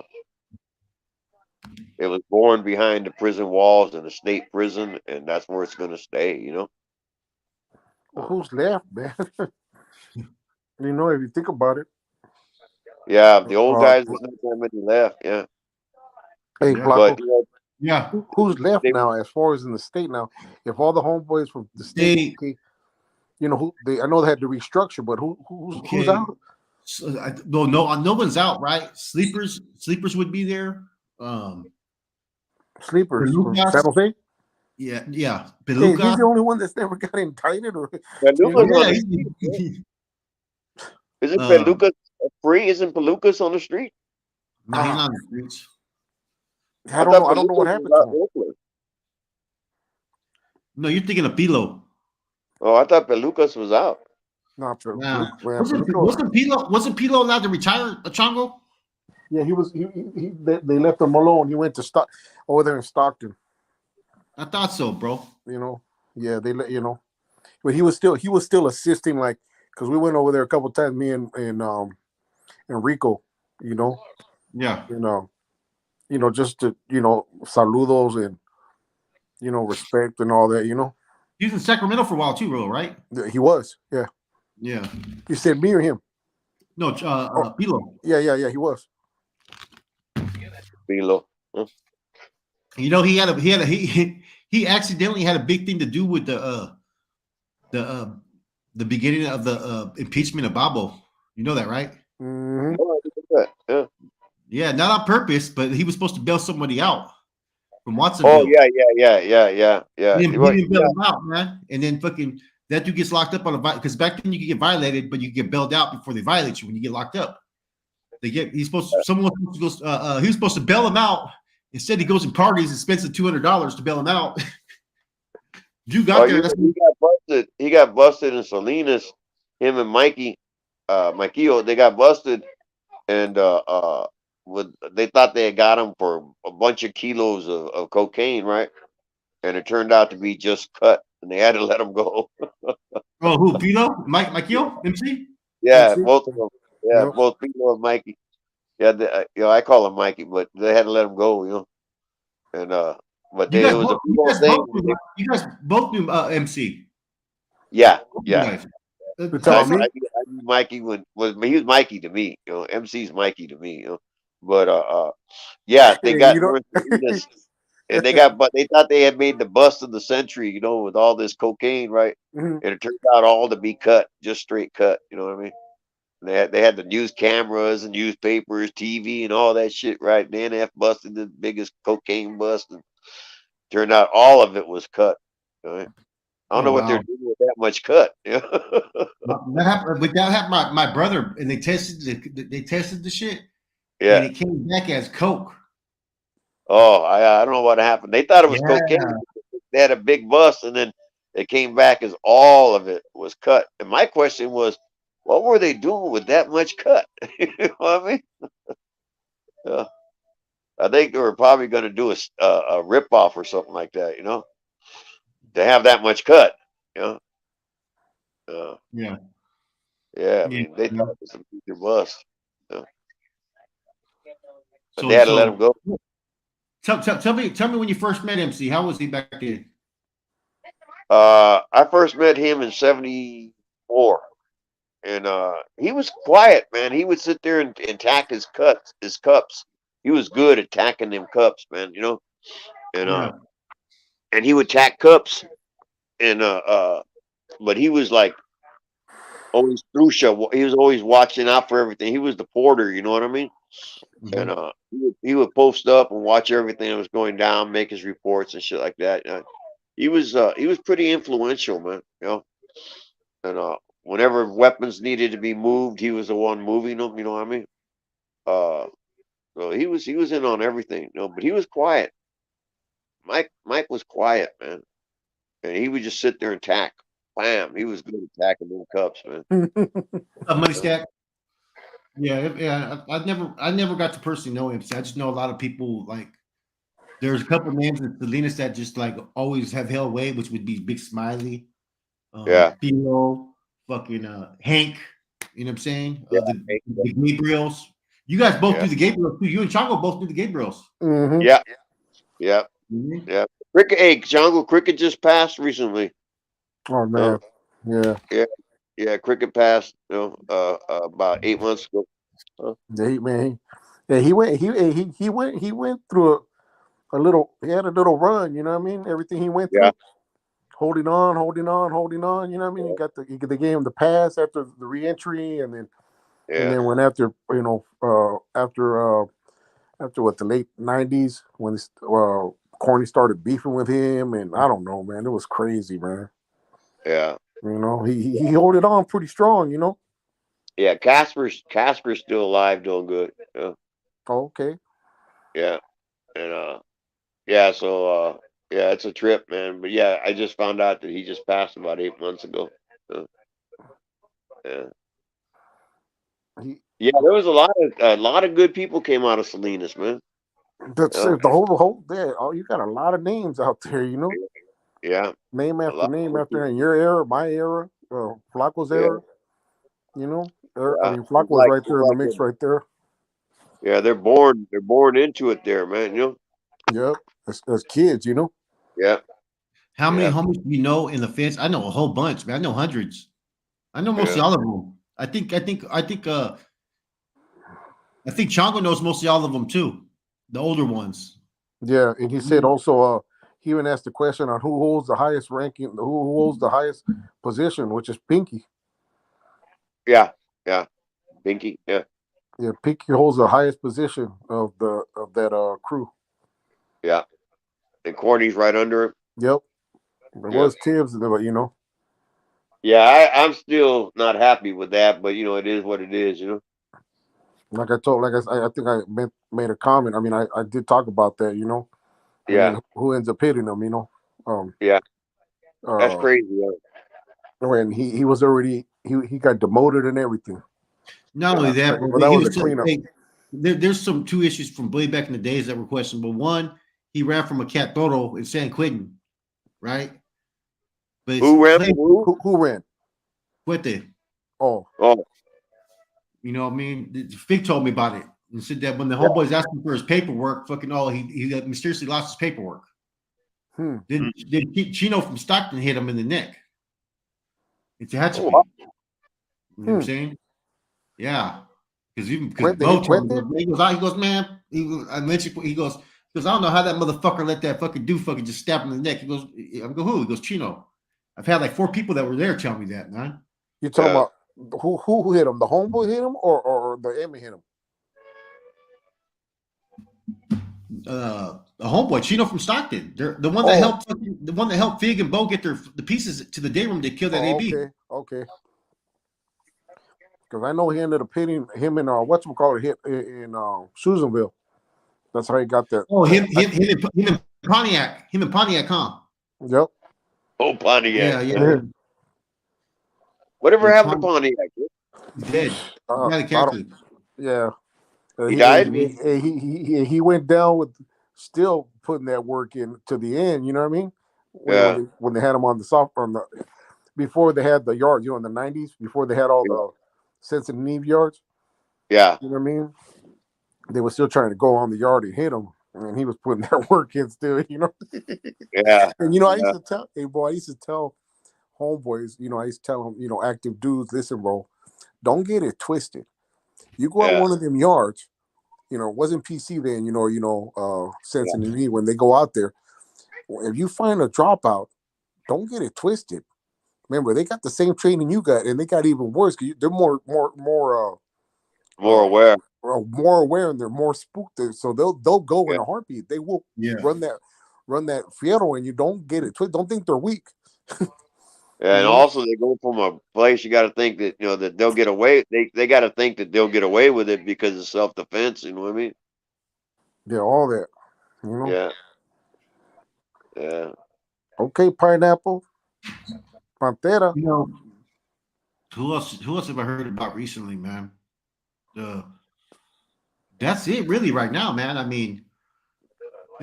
it was born behind the prison walls in a state prison, and that's where it's gonna stay. You know? Well, who's left, man? If you think about it. Yeah, the old Uh, guys. There's not that many left. Yeah, hey, Yeah. but Blanco, Yeah. who's left they, now as far as in the state now? If all the homeboys from the state, They okay, who they I know they had to restructure, but who's okay. out? So, no one's out, right? Sleepers would be there. Sleepers from San Pelucas, Jose. yeah. Hey, he's the Peluca, only one that's never got indicted or Peluca's on yeah. the street. Yeah. Isn't uh, Pelucas free? Isn't Pelucas on the street? no, he's Ah, not on the streets. I I don't know. thought I don't know what Pelucas was happened to out him. Oakland. No, you're thinking of Pilo. Oh, I thought Pelucas was out. No, Nah, Peluco. wasn't Pilo allowed to retire a Chango? Yeah, he was. They left him alone. He went to over there in Stockton. I thought so, bro. Yeah, they let but he was still assisting, like, because we went over there a couple times, me and Rico, you know, Yeah, you know, just to saludos and respect and all that. he was in Sacramento for a while too, bro. Right? He was. Yeah, Yeah. you said me or him? No, Oh, Pilo. yeah, he was. Bilo. Huh? He accidentally had a big thing to do with the the beginning of the impeachment of Babo. You know that, right? Hmm. Oh, I didn't know that. Yeah. Yeah, not on purpose, but he was supposed to bail somebody out from Oh Watsonville. yeah. He Well, didn't bail yeah. him out, man. And then fucking that dude gets locked up on a because back then you could get violated, but you could get bailed out before they violate you when you get locked up. Someone was supposed to go, he was supposed to bail him out. Instead, he goes and parties and spends the $200 to bail him out. Dude Oh, got there. That's he got busted. He got busted in Salinas. Him and Mikey, Mikio, they got busted, and they thought they had got him for a bunch of kilos of cocaine, right? And it turned out to be just cut, and they had to let him go. oh who Pino Mike Yo MC. Yeah, MC. both of them. Yeah, Yep. both Pino and Mikey. Yeah, I call him Mikey, but they had to let him go, And but You it guys was a both you people guys thing. both knew, you guys both knew MC. Yeah, You yeah. guys. You're Tell telling us. me? I knew Mikey he was Mikey to me, MC's Mikey to me, But yeah, they got You know. North Salinas, and but they thought they had made the bust of the century, with all this cocaine, right? Mhm. And it turned out all to be cut, just straight cut. You know what I mean? They had the news cameras and newspapers, TV, and all that shit, right? The NF busted the biggest cocaine bust, and turned out all of it was cut. Right? I don't Oh know what they're wow. doing with that much cut. That happened, but that happened my brother, and they tested the shit, and Yeah. it came back as coke. Oh, I don't know what happened. They thought it was Yeah. cocaine. They had a big bust, and then it came back as all of it was cut. And my question was, what were they doing with that much cut? You know what I mean? Yeah. I think they were probably going to do a rip off or something like that. To have that much cut. You know. Uh, Yeah. yeah, I Yeah. mean, they thought it was a major bust, uh, but they So had to let him go. tell me when you first met MC. How was he back then? I first met him in '74. And he was quiet, man. He would sit there and tack his cups. He was good at tacking them cups, man. And Yeah. and he would tack cups, and but he was like always he was always watching out for everything. He was the porter, you know what I mean? And Mhm. he would post up and watch everything that was going down, make his reports and shit like that. He was pretty influential, man. And whenever weapons needed to be moved, he was the one moving them. You know what I mean? Uh, so he was in on everything. But he was quiet. Mike was quiet, man, and he would just sit there and tack. Bam! He was good at tacking them cups, man. Money Uh, stack. Yeah. I never got to personally know MC. I just know a lot of people like There's a couple names in Salinas that just like always have held weight, which would be Big Smiley, Yeah. Theo, fucking Hank. You know what I'm saying? Yeah. The Gabriels. You guys both Yeah. do the Gabriels too. You and Chango both do the Gabriels. Mm-hmm. Yeah. Yeah. Mhm. Yeah. Cricket. Hey, Jungle Cricket just passed recently. Oh man, yeah. Yeah. Yeah. Cricket passed. About 8 months ago. Yeah, he went through a little. He had a little run. You know what I mean? Everything he went Yeah. through, holding on, holding on, holding on. You know what I mean? They gave him the pass after the reentry, and Yeah. then when after after what the late '90s when Corny started beefing with him, and I don't know, man, it was crazy, man. Yeah. You know, he held it on pretty strong. You know. Yeah. Casper's still alive, doing good. Yeah. Oh, okay. Yeah. And yeah. So yeah, it's a trip, man. But yeah, I just found out that he just passed about 8 months ago. Yeah. He, Yeah. There was a lot of good people came out of Salinas, man. that's Yeah. it. The whole there. Oh, you got a lot of names out there. You know. Yeah. A lot. Name after in your era, my era, Flacco's Yeah. era. You know, I Yeah. mean Flacco was right there in the mix, right there. Yeah, they're born into it there, man. Yep, as kids, you know. Yeah, How many yeah, homies do you know in the fence? I know a whole bunch, man. I know hundreds. I know mostly yeah. all of them. I think Chango knows mostly all of them too. The older ones. Yeah, and he said Mhm. also, he even asked the question on who holds the highest ranking, who holds the highest position, which is Pinky. Yeah, yeah. Binky, yeah, Yeah, Pinky holds the highest position of that crew. yeah. And Corny's right under him. Yep, there Yeah, was Tibbs, but you know, yeah. I'm still not happy with that, but it is what it is. I think made a comment. I mean, I did talk about that, you know, and Yeah, then who ends up hitting him, you know, um, yeah. That's uh, crazy. Yeah, when he was already he got demoted and everything. Not yeah, only that, but Well, that he was a was cleanup. there's some two issues from way back in the days that were questionable. One, he ran from a cat toro in San Quentin, right? But it's Who ran claimed from who? Who ran? Cuete. Oh, Oh, You know what I mean? Fig told me about it and said that when the yeah. homeboys asked him for his paperwork, fucking he mysteriously lost his paperwork. hmm. Then Chino from Stockton hit him in the neck. It's a Oh, wow. Hatchapin. You know what I'm saying? Yeah. Because Bo told Cuete? me, he goes, man, I mentioned, I don't know how that motherfucker let that fucking just stab him in the neck. He goes, I go, who? He goes, Chino. I've had like 4 people that were there tell me that, man. You talking Yeah. about who hit him? The homeboy hit him, or the Emmy hit him? A homeboy, Chino from Stockton. They're the one that helped Fig and Bo get the pieces to the day room to kill that AB. Okay. Because I know he ended up hitting him in whatchamacallit hit in Susanville. That's how he got that. Oh, him in Pontiac. Him in Pontiac, huh? Yep. Oh, Pontiac. Yeah, yeah. Yeah. Whatever Yeah, happened to Pontiac? he's dead. He had a I cancer. don't, yeah. He died? He went down with still putting that work in to the end. You know what I mean? Yeah, When they had him on the before they had the yards, in the '90s, before they had all yeah, the sensitive yards. yeah, You know what I mean? They were still trying to go on the yard and hit him, and he was putting that work in still. You know. yeah, And I used yeah, to tell, hey boy, I used to tell homeboys, I used to tell them, active dudes, listen, bro, don't get it twisted. You go out yeah, one of them yards, it wasn't PC then, Sense and Need when they go out there. If you find a dropout, don't get it twisted. Remember, they got the same training you got, and they got even worse because they're more aware. more aware and they're more spooked. So they'll go Yeah, in a heartbeat. They will Yeah. run that fierro, and you don't get it twisted. Don't think they're weak. yeah, and also they go from a place. You got to think that that they'll get away. They got to think that they'll get away with it because of self defense. You know what I mean? Yeah, all that. Yeah, yeah. Okay, pineapple, Pantera. You know, who else have I heard about recently, man? That's it really right now, man. I mean,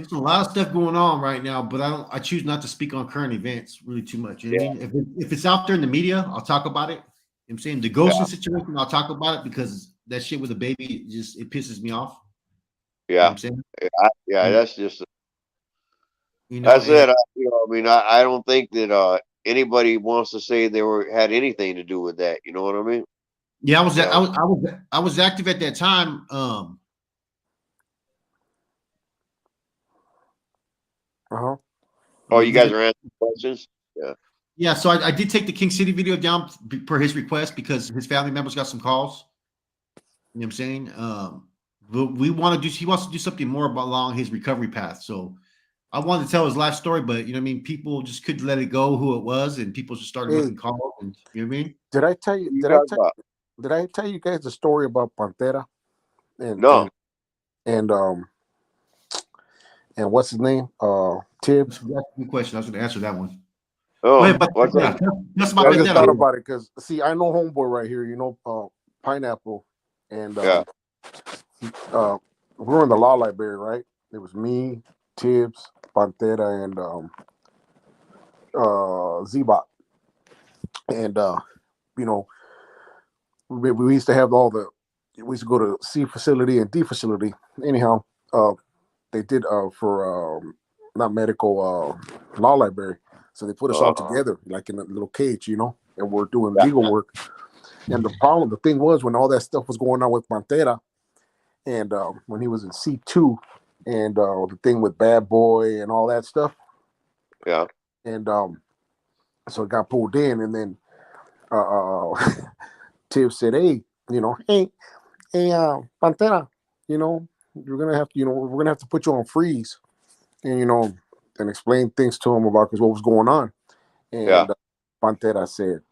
There's a lot of stuff going on right now, but I choose not to speak on current events really too much. You know what I mean? If it's out there in the media, I'll talk about it. You know what I'm saying? The Goshen situation, I'll talk about it because that shit with the baby it pisses me off. You know what Yeah, I'm saying? yeah. And, That's just you know, that's and it. I mean, I don't think that anybody wants to say they had anything to do with that. You know what I mean? yeah, You know. I was active at that time. Uh-huh. Oh, Let you me guys get are answering questions. Yeah. yeah, so I did take the King City video down per his request because his family members got some calls. You know what I'm saying? But we want to do. He wants to do something more about along his recovery path. So I wanted to tell his life story, but you know what I mean. People just couldn't let it go who it was, and people just started Hey, making calls. And you know what I mean? did I tell you? Who you Did I talking tell? about? Did I tell you guys the story about Pantera and No. and and what's his name? Tibbs. That's a good question. I was going to answer that one. Go Oh, ahead, but what's yeah, that? that's I about just Pantera. thought about it because see, I know homeboy right here. You know, Pineapple, and Yeah. uh, we were in the law library, right? It was me, Tibbs, Pantera, and Zebot, and you know, we used to have all the. We used to go to C facility and D facility. Anyhow, they did for not medical law library. So they put us all together like in a little cage, you know, and we're doing Yeah. legal work. And the thing was when all that stuff was going on with Pantera, and when he was in C2, and the thing with Bad Boy and all that stuff, Yeah. and so it got pulled in, and then Tiff said, "Hey, you know, hey, Pantera, you know, you're gonna have to, you know, we're gonna have to put you on freeze." And you know, and explain things to him about what was going on. Yeah. And Pantera said,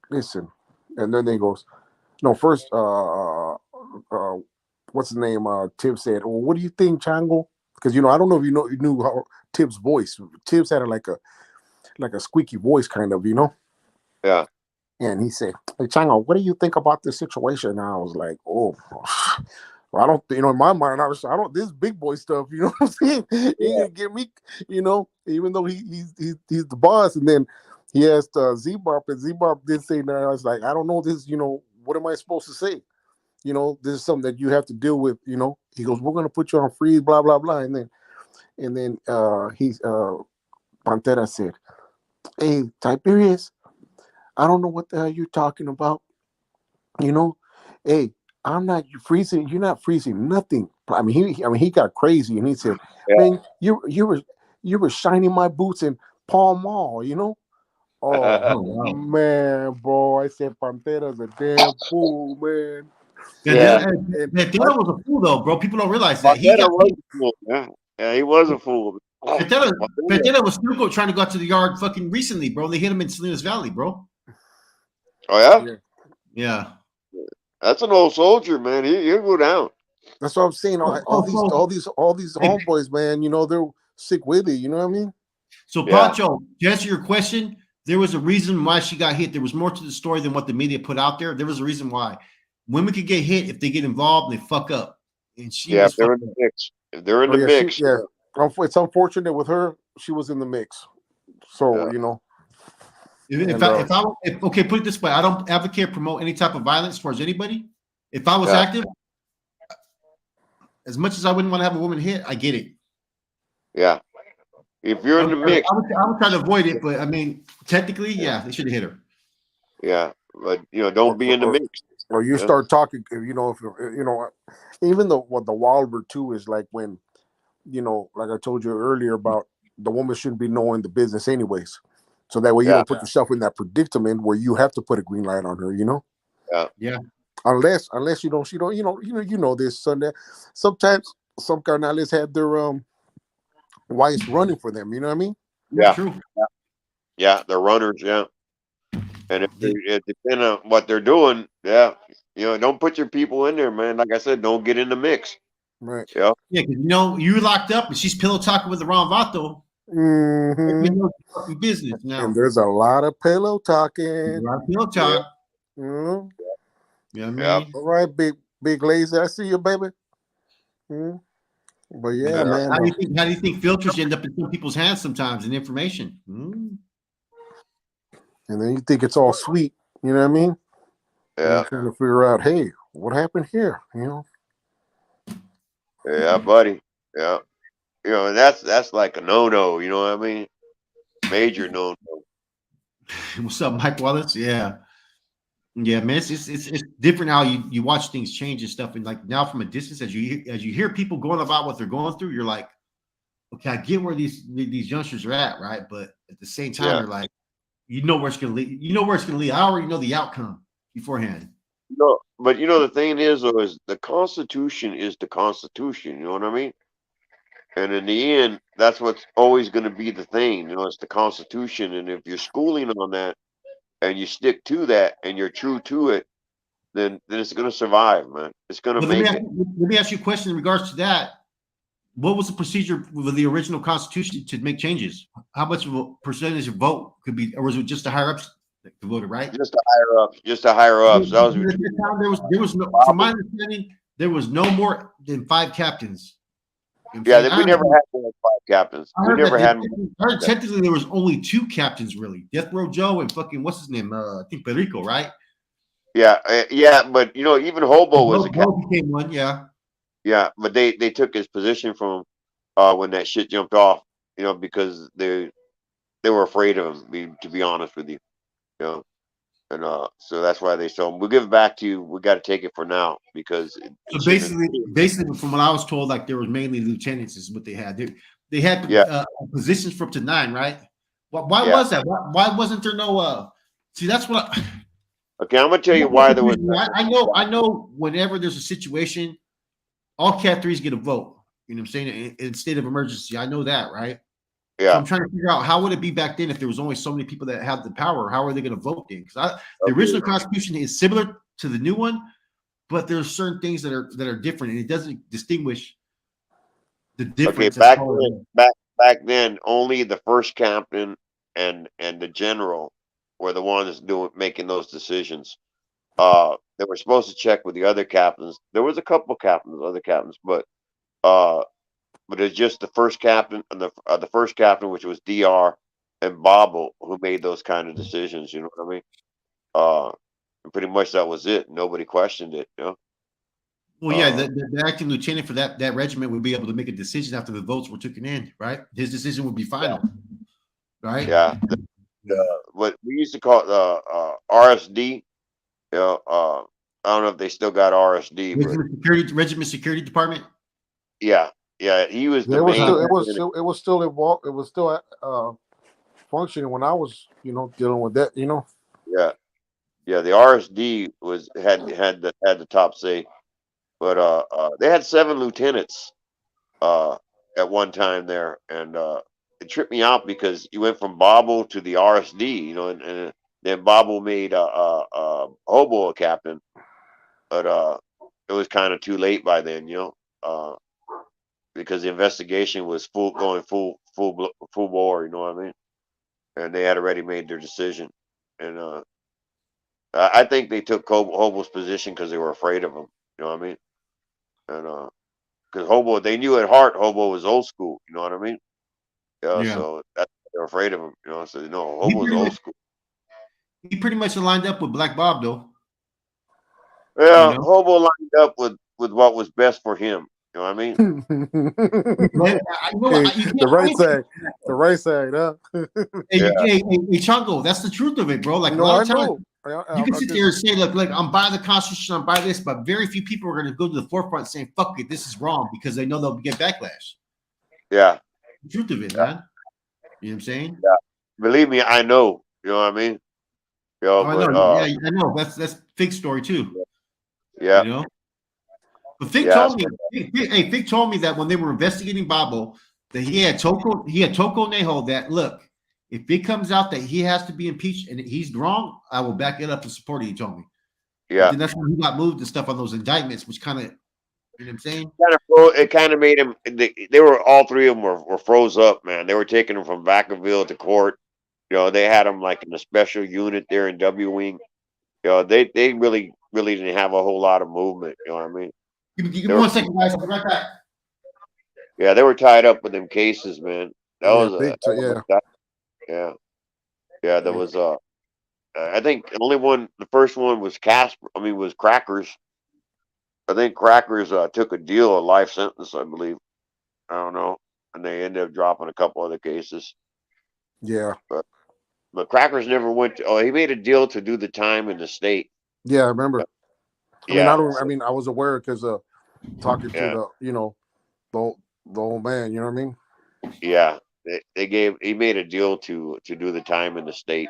"Listen," and then he goes, "No, first, what's his name?" Tibbs said, "Well, what do you think, Chango?" Because you know, I don't know if you knew how Tibbs' voice. Tibbs had like a squeaky voice, kind of, you know. Yeah. And he said, "Hey, Chango, what do you think about this situation?" And I was like, "Oh." Well, I don't, you know, in my mind, I don't, this big boy stuff, you know what I'm saying? He ain't gonna get me, you know, even though he's the boss. And then he asked Z-Bop, and Z-Bop did say, "No," I was like, "I don't know this, you know, what am I supposed to say? You know, this is something that you have to deal with, you know." He goes, "We're gonna put you on freeze, blah, blah, blah." And then he's Pantera said, "Hey, Tiberius, I don't know what the hell you're talking about. You know, hey, I'm not freezing. You're not freezing nothing." I mean, he got crazy, and he said, Yeah. "Man, you were shining my boots in Pall Mall, you know." Oh Oh wow. man, bro, I said Pantera's a damn fool, man. Yeah. And I, Pantera was a fool though, bro. People don't realize that he Montana got was a fool. Yeah. Yeah. He was a fool. Pantera. Montana. Pantera was still trying to go out to the yard fucking recently, bro. They hit him in Salinas Valley, bro. Oh yeah. yeah, Yeah. That's an old soldier, man. He'll go down. that's what I'm saying. All, all these, So, all these, all these hey, homeboys, man. You know, they're sick with it. You know what I mean? so Yeah. Pancho, to answer your question, there was a reason why she got hit. There was more to the story than what the media put out there. There was a reason why women could get hit if they get involved and they fuck up, and she Yeah. If was they're fucked in the up. mix. If they're in Oh the yeah, mix. yeah. It's unfortunate with her. She was in the mix, so Yeah. you know. If And I if I if, okay, put it this way, I don't advocate or promote any type of violence towards anybody. If I was Yeah. active, as much as I wouldn't want to have a woman hit, I get it. Yeah. If you're in the mix. I would try to avoid it, but I mean, technically, yeah, they should have hit her. Yeah. But or, don't be in the or, mix. or you Yeah. start talking, you know, if you know, even the what the Wilder too is like when, you know, like I told you earlier about the woman shouldn't be knowing the business anyways, so that way you Yeah. don't put yourself in that predicament where you have to put a green light on her, you know. Yeah. Yeah, Unless you know this Sunday, sometimes some carnales had their wives running for them, you know what I mean? that's Yeah. true. Yeah. They're runners. Yeah. And if Yeah, it depends on what they're doing, yeah. Don't put your people in there, man. Like I said, don't get in the mix. Right. Yeah. because you know you're locked up and she's pillow talking with the wrong vato. You Hmm. know fucking business And now. there's a lot of pillow A talking. lot of pillow Yeah. talk. You know? You know what I Yeah. mean? All right, big lazy. I see you, baby. Mm. But yeah, Yeah. man. How do you think filters end up in some people's hands sometimes and information? And then you think it's all sweet, you know what I mean? And Yeah. you're trying to figure out, hey, what happened here? You know? Yeah, buddy. Yeah. And that's like a no-no, you know what I mean? Major no-no. What's up, Mike Wallace? Yeah. Yeah, man, it's different how you watch things change and stuff, and like now from a distance, as you hear people going about what they're going through, you're like, okay, I get where these youngsters are at, right? But at the same time, Yeah. you're like, you know where it's gonna lead. You know where it's gonna lead. I already know the outcome beforehand. But the thing is, though, is the Constitution is the Constitution. You know what I mean? And in the end, that's what's always going to be the thing. It's the Constitution. And if you're schooling on that and you stick to that and you're true to it, then it's going to survive, man. It's going to But make it. let me ask you a question in regards to that. What was the procedure with the original Constitution to make changes? How much of a percentage of vote could be, or was it just the higher ups that voted, right? Just the higher ups. Just the higher ups. That was At this time, there was no, from my understanding, there was no more than 5 captains. You know what I'm saying? we never had more than 5 captains. We never had. I heard technically there was only 2 captains, really. Death Row Joe and fucking what's his name? I think Perico, right? Yeah, but even Hobo was a captain. Hobo became one, yeah. Yeah, but they took his position from when that shit jumped off. Because they were afraid of him. To be honest with you, and so that's why they told him, "We'll give it back to you. We got to take it for now because." So basically, from what I was told, like there was mainly lieutenants is what they had. They had positions for up to 9, right? Why was that? Why wasn't there no? See, that's what. Okay, I'm gonna tell you why there was. I know. Whenever there's a situation, all Cat 3s get a vote. You know what I'm saying? In state of emergency, I know that, right? Yeah. So I'm trying to figure out how would it be back then if there was only so many people that had the power. How are they going to vote then? Because the original Constitution is similar to the new one, but there's certain things that are different, and it doesn't distinguish the difference. Okay, back then, only the first captain and the general were the ones making those decisions. They were supposed to check with the other captains. There was a couple other captains, but it's just the first captain and the first captain, which was Dr. and Bobble, who made those kind of decisions. You know what I mean? And pretty much that was it. Nobody questioned it. Well, yeah, the acting lieutenant for that regiment would be able to make a decision after the votes were taken in, right? His decision would be final, right? Yeah. What we used to call RSD. I don't know if they still got RSD, Regiment Security Department. Yeah, he was the main. It was still involved. It was still functioning when I was, dealing with that. Yeah, the RSD had the top say, but they had 7 lieutenants at one time there, and it tripped me out because you went from Bobble to the RSD, and then Bobble made Hobo a captain, but it was kind of too late by then, because the investigation was going full bore, you know what I mean? And they had already made their decision, and I think they took Hobo's position because they were afraid of him, you know what I mean? And because Hobo, they knew at heart Hobo was old school, you know what I mean? Yeah. So they're afraid of him, So Hobo's old school. He pretty much lined up with Black Bob, though. Yeah, Hobo lined up with what was best for him. You know what I mean? The right side, huh? Hey, Chango, that's the truth of it, bro. Like a lot of times, you can sit there and say, look, I'm by the Constitution, I'm by this, but very few people are going to go to the forefront saying, fuck it, this is wrong, because they know they'll get backlash. Yeah. The truth of it, man. You know what I'm saying? Yeah. Believe me, I know. You know what I mean? I know. That's Fig's story too. Yeah. But Fig told me, Fig told me that when they were investigating Babo, that he had Toko Neho that, look, if it comes out that he has to be impeached and he's wrong, I will back it up and support it, he told me. Yeah. And that's when he got moved and stuff on those indictments, which kind of, you know what I'm saying? It kind of made him, they were, all 3 of them were froze up, man. They were taking him from Vacaville to court. They had him like in a special unit there in W Wing. They really didn't have a whole lot of movement. You know what I mean? Give me 1 second, guys. I'll be right back. Yeah, they were tied up with them cases, man. That Yeah, was a big. hell of Yeah, a time. Yeah, yeah. There yeah, was I think the only one. The first one was Casper. I mean, was Crackers. I think Crackers took a deal, a life sentence, I believe. I don't know, and they ended up dropping a couple other cases. yeah. But Crackers never went. Oh, he made a deal to do the time in the state. Yeah, I remember. I mean, I Yeah, don't. I mean, I was aware because talking to yeah, the the old man. You know what I mean? yeah. He made a deal to do the time in the state,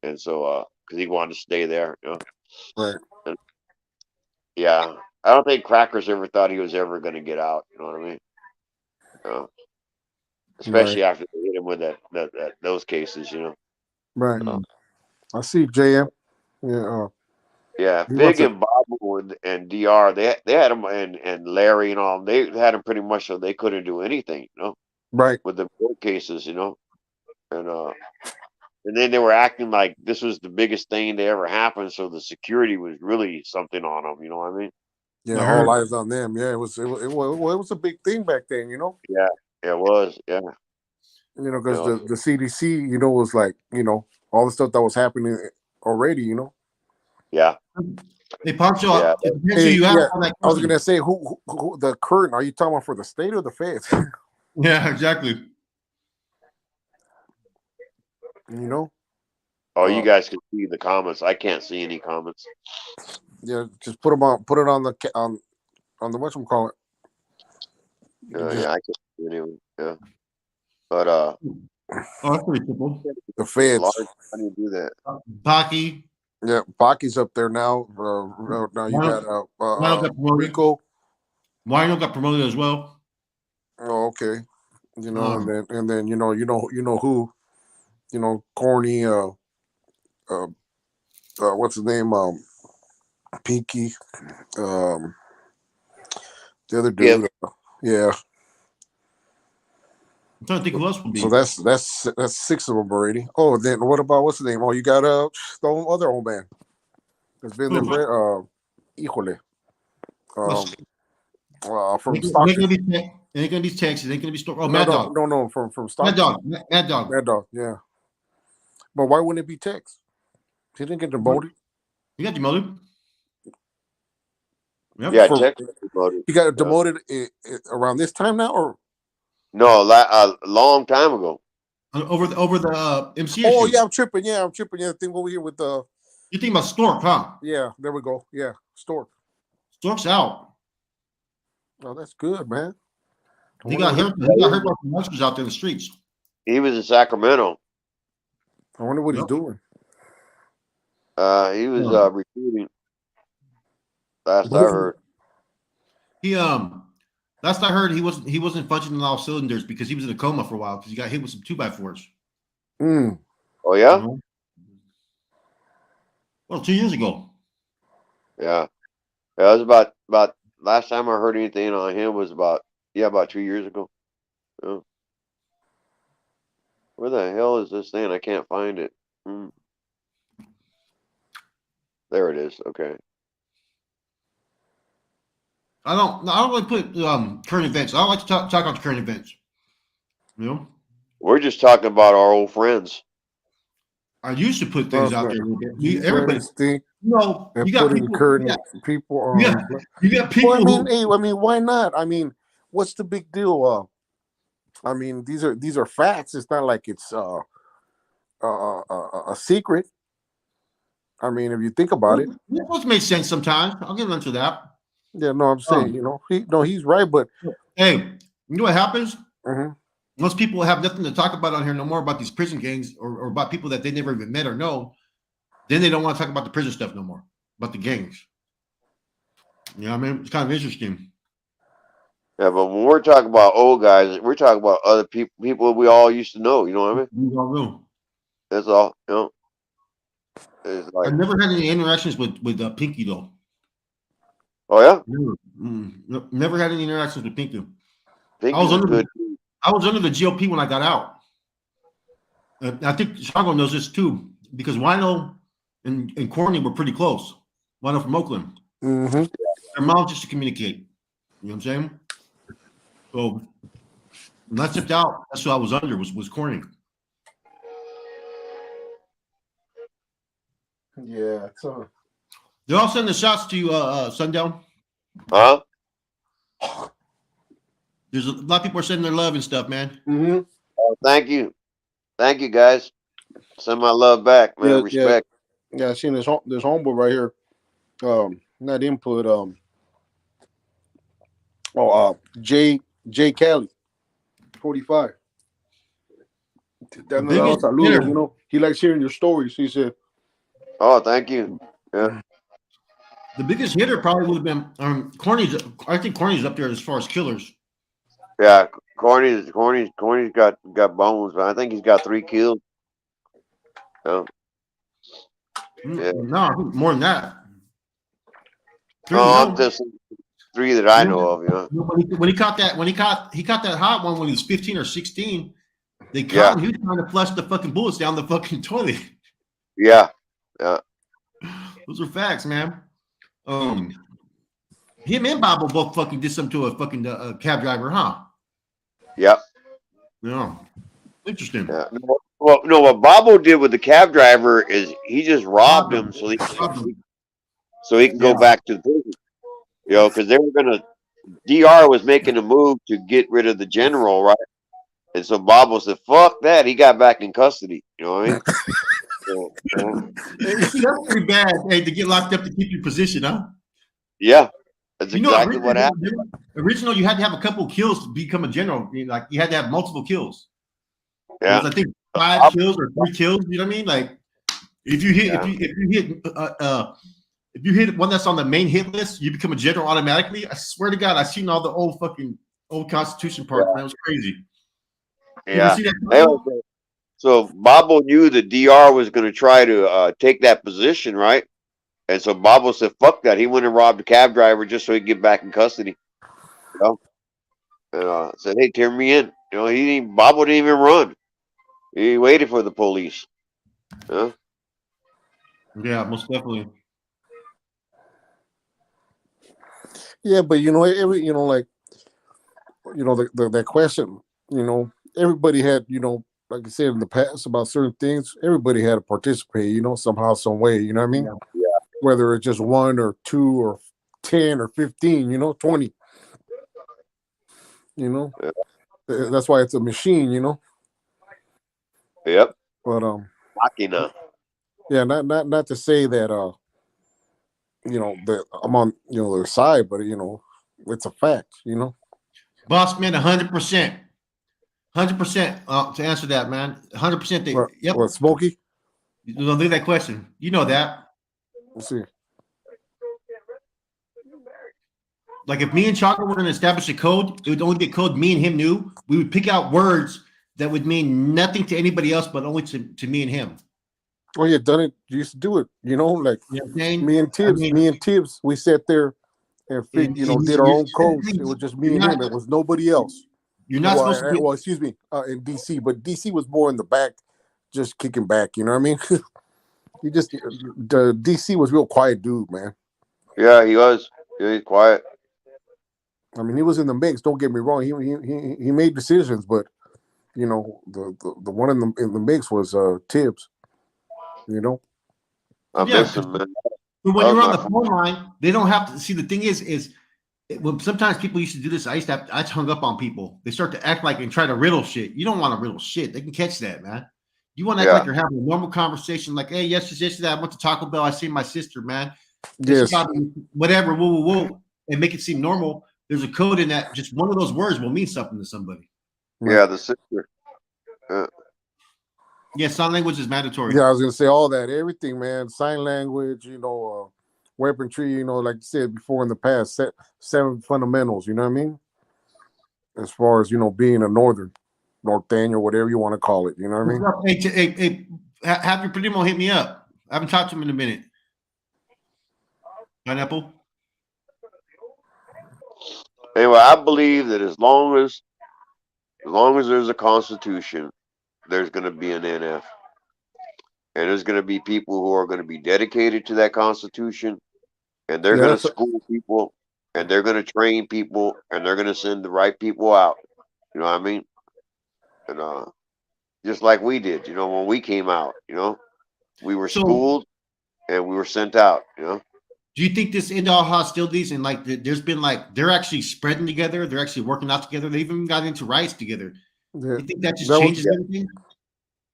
and so because he wanted to stay there, you know. Right, And, yeah, I don't think Crackers ever thought he was ever going to get out. You know what I mean? Uh, right, especially after they hit him with those cases, you know. right. Uh, Mm. I see JM. Yeah, yeah, he wants Big to. and Bob and Dr. They had him and Larry and all. They had him pretty much so they couldn't do anything, you know, Right. with the court cases, you know. And then they were acting like this was the biggest thing that ever happened, so the security was really something on them. You know what I mean? Yeah, I all heard. eyes on them. Yeah, it was a big thing back then. Yeah, it was. Yeah, Because yeah, the CDC, was like, all the stuff that was happening already. yeah, Hey, Pancho, yeah. it depends who Hey, you have yeah, on that I was question. gonna say who the current? Are you talking about for the state or the feds? Yeah, exactly. you know, Oh, you uh, guys can see the comments. I can't see any comments. yeah, just put it on on the whatchamacallit. You can just Yeah, I can't see anyone. Yeah, but Oh, that's pretty simple. the it's feds. large. How do you do that? Taki, Yeah, Baki's up there now. Now you got Wino, Wino got promoted. Rico. Wino got promoted as well. Oh, okay. Um, And then who, corny. Uh, what's his name? Pinky. Um, the other Skip. dude. Yeah. I'm trying to think who else would So be. that's six of them already. Oh, then what about what's the name? Oh, you got the other old man that's been there Who? for Híjole. What's, Um, from they Stockton. gonna be it ain't gonna be Texas. It ain't gonna be Oh, No, Mad no, Dog. no, no, from Mad Stockton. Dog. Mad Dog. Mad Dog, yeah. But why wouldn't it be Tex? He didn't get demoted. You got demoted. Yep. Yeah, For Texas voted. he got Yeah. demoted around this time now, or No, a long time ago. Over the MC oh issue. yeah, I'm tripping. Yeah, I'm tripping. Yeah, the thing over here with the You think about Stork, huh? yeah, there we go. Yeah, Stork. Stork's out. Oh, that's good, man. I He wonder got what hurt. He got hurt by some monsters out there in the streets. He was in Sacramento. I wonder what he's Yep. doing. He was Um, recruiting. Last I Who- heard. he last I heard he wasn't functioning on all cylinders because he was in a coma for a while because he got hit with some 2x4s. Mm, Oh You yeah, know? Well, 2 years ago. yeah. Yeah, it was about last time I heard anything on him was about 2 years ago. Yeah. Where the hell is this thing? I can't find it. Hmm. There it is. Okay. I don't really put current events. I don't like to talk about the current events. You know, We're just talking about our old friends. I used to put things out there. Everybody, friends think you and got putting people. current people Yeah, on. you got Well, people I mean, who. hey, I mean, why not? I mean, what's the big deal? I mean, these are facts. It's not like it's a secret. I mean, if you think about it, Which makes sense sometimes. I'll give into that. yeah. No, I'm saying, Um, he's right, but hey, you know what happens? mhm. Most people have nothing to talk about on here no more about these prison gangs or about people that they never even met or know. Then they don't want to talk about the prison stuff no more, about the gangs. You know what I mean? It's kind of interesting. Yeah, but when we're talking about old guys, we're talking about other people we all used to know. You know what I mean? You don't know. That's all. You know, it's like, I've never had any interactions with Pinky though. oh yeah, Never. Never had any interactions with Pinky. I Pinky's was a under good. I was under the GOP when I got out. I think Chango knows this too because Wino and Corny were pretty close. Wino from Oakland. Mm-hmm. Their moms used to communicate. You know what I'm saying? So when I stepped out, that's what I was under was corny. Yeah. So They're all sending the shots to you, Sundown. Huh? There's a lot of people are sending their love and stuff, man. mm-hmm. Oh, thank you, guys. Send my love back, man. Yeah. Respect. I seen this homeboy right here. Not input. J Cali, 45. The biggest hitter, You know, he likes hearing your stories. He said, Oh, thank you. Yeah. the biggest hitter probably would have been Corny's. I think Corny's up there as far as killers. Yeah. Corny's got bones, but I think he's got 3 kills. Yeah. Yeah. No, I think more than that. Oh, I'm just 3 that I know of. Yeah. When he caught that hot one when he was 15 or 16, they caught him. He was trying to flush the fucking bullets down the fucking toilet. Yeah. Yeah. Those are facts, man. Him and Bobo both fucking did something to a fucking cab driver, huh? Yep. Yeah. Interesting. Yeah. Well, no, what Bobo did with the cab driver is he just robbed him so he can go back to the prison. You know, because they were gonna. DR was making a move to get rid of the general, right? And so Bobo said, "Fuck that." He got back in custody. You know what I mean? So, That's pretty bad, hey, to get locked up to keep your position, huh? yeah, that's exactly what happened. Original, you had to have a couple of kills to become a general. Like you had to have multiple kills. Yeah, I think 5 kills or 3 kills. You know what I mean? Like if you hit if you hit one that's on the main hit list, you become a general automatically. I swear to God, I've seen all the old Constitution parts. Man, it was crazy. Yeah. So Bobo knew that DR was going to try to take that position, right? And so Bobo said, "Fuck that." He went and robbed a cab driver just so he could get back in custody. You know? And said, "Hey, turn me in." You know, Bobo didn't even run. He waited for the police. Huh? Yeah, most definitely. yeah, but you know, that question, everybody had, like I said in the past about certain things, everybody had to participate, somehow, some way, you know what I mean? Yeah. Whether it's just 1 or 2 or 10 or 15, 20, Yeah. That's why it's a machine, Yep. But Machina. yeah, not to say that that I'm on their side, but it's a fact, Boss man, 100%. 100% to answer that, man. 100%. Yep. What, Smokey? Don't do that question. You know that. Let's see. Like if me and Chango were going to establish a code, it would only be a code me and him knew. We would pick out words that would mean nothing to anybody else, but only to me and him. Oh, yeah, done it. You used to do it, like me and Tibbs, we sat there and did our own codes. It was just me and him. It was nobody else. You're not supposed to. Well, excuse me, in DC, but DC was more in the back, just kicking back. You know what I mean? DC was real quiet dude, man. Yeah, he was. Yeah, he's quiet. I mean, he was in the mix. Don't get me wrong. He made decisions, but the one in the mix was Tibbs. I miss him, man. But when you're on the phone line, they don't have to see. The thing is when sometimes people used to do this, I hung up on people. They start to act like and try to riddle shit. You don't want to riddle shit. They can catch that, man. You want to act like you're having a normal conversation, like, hey, yesterday I went to Taco Bell. I seen my sister, man. Yes. Whatever, whoa, and make it seem normal. There's a code in that. Just one of those words will mean something to somebody. Yeah, the sister. Yeah, sign language is mandatory. Yeah, I was gonna say all that, everything, man. Sign language, weaponry, like you said before in the past, 7 fundamentals. You know what I mean? As far as being a Northern, whatever you want to call it. You know what I mean? Hey, have your primo hit me up. I haven't talked to him in a minute. Pineapple. Anyway, I believe that as long as there's a constitution, there's going to be an NF. And there's going to be people who are going to be dedicated to that constitution, and they're going to school people, and they're going to train people, and they're going to send the right people out. You know what I mean? And just like we did, when we came out, we were So, schooled and we were sent out. do you think this end all hostilities and like there's been like they're actually spreading together, they're actually working out together, they even got into riots together? Yeah, You think that just that was changes everything?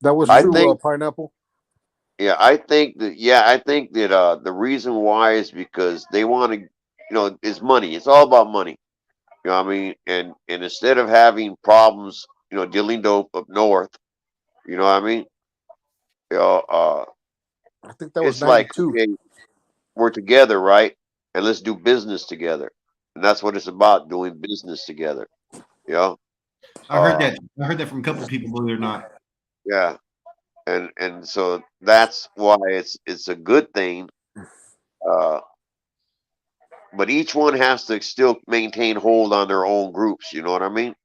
that was I true. think, Pineapple. I think that the reason why is because they want to, it's money. It's all about money. You know what I mean? And instead of having problems, dealing dope up north, you know what I mean? You know, I think that was it's like, '92. okay, we're together, right? And let's do business together. And that's what it's about, doing business together. You know? I heard Uh, that. I heard that from a couple of people, believe it or not. yeah. And so that's why it's a good thing. Uh, but each one has to still maintain hold on their own groups. You know what I mean?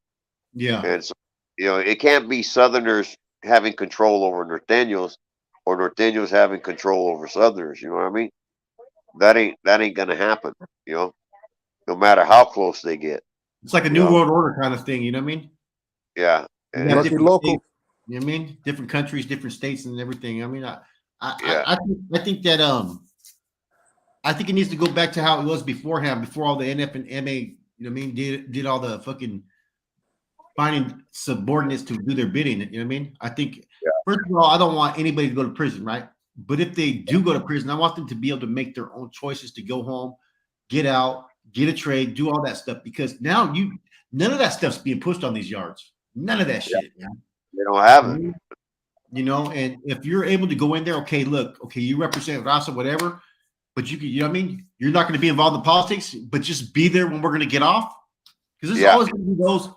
Yeah. And so, it can't be Southerners having control over Norteños, or Norteños having control over Southerners. You know what I mean? That ain't gonna happen. You know, no matter how close they get. It's like a You new know, world order kind of thing, you know what I mean? yeah, You and got it's Lucky different Local. states, you know what I mean? Different countries, different states and everything. I mean, yeah, I think that I think it needs to go back to how it was beforehand, before all the NF and MA, you know what I mean, did all the fucking finding subordinates to do their bidding. You know what I mean? I think yeah, first of all, I don't want anybody to go to prison, right? But if they do go to prison, I want them to be able to make their own choices to go home, get out, get a trade, do all that stuff. Because now none of that stuff's being pushed on these yards. None of that yeah. shit, man. They don't have it. You know, and if you're able to go in there, okay, look, okay, you represent Rasa, whatever, but you know what I mean? You're not going to be involved in politics, but just be there when we're going to get off. Because there's Yeah, always going to be those.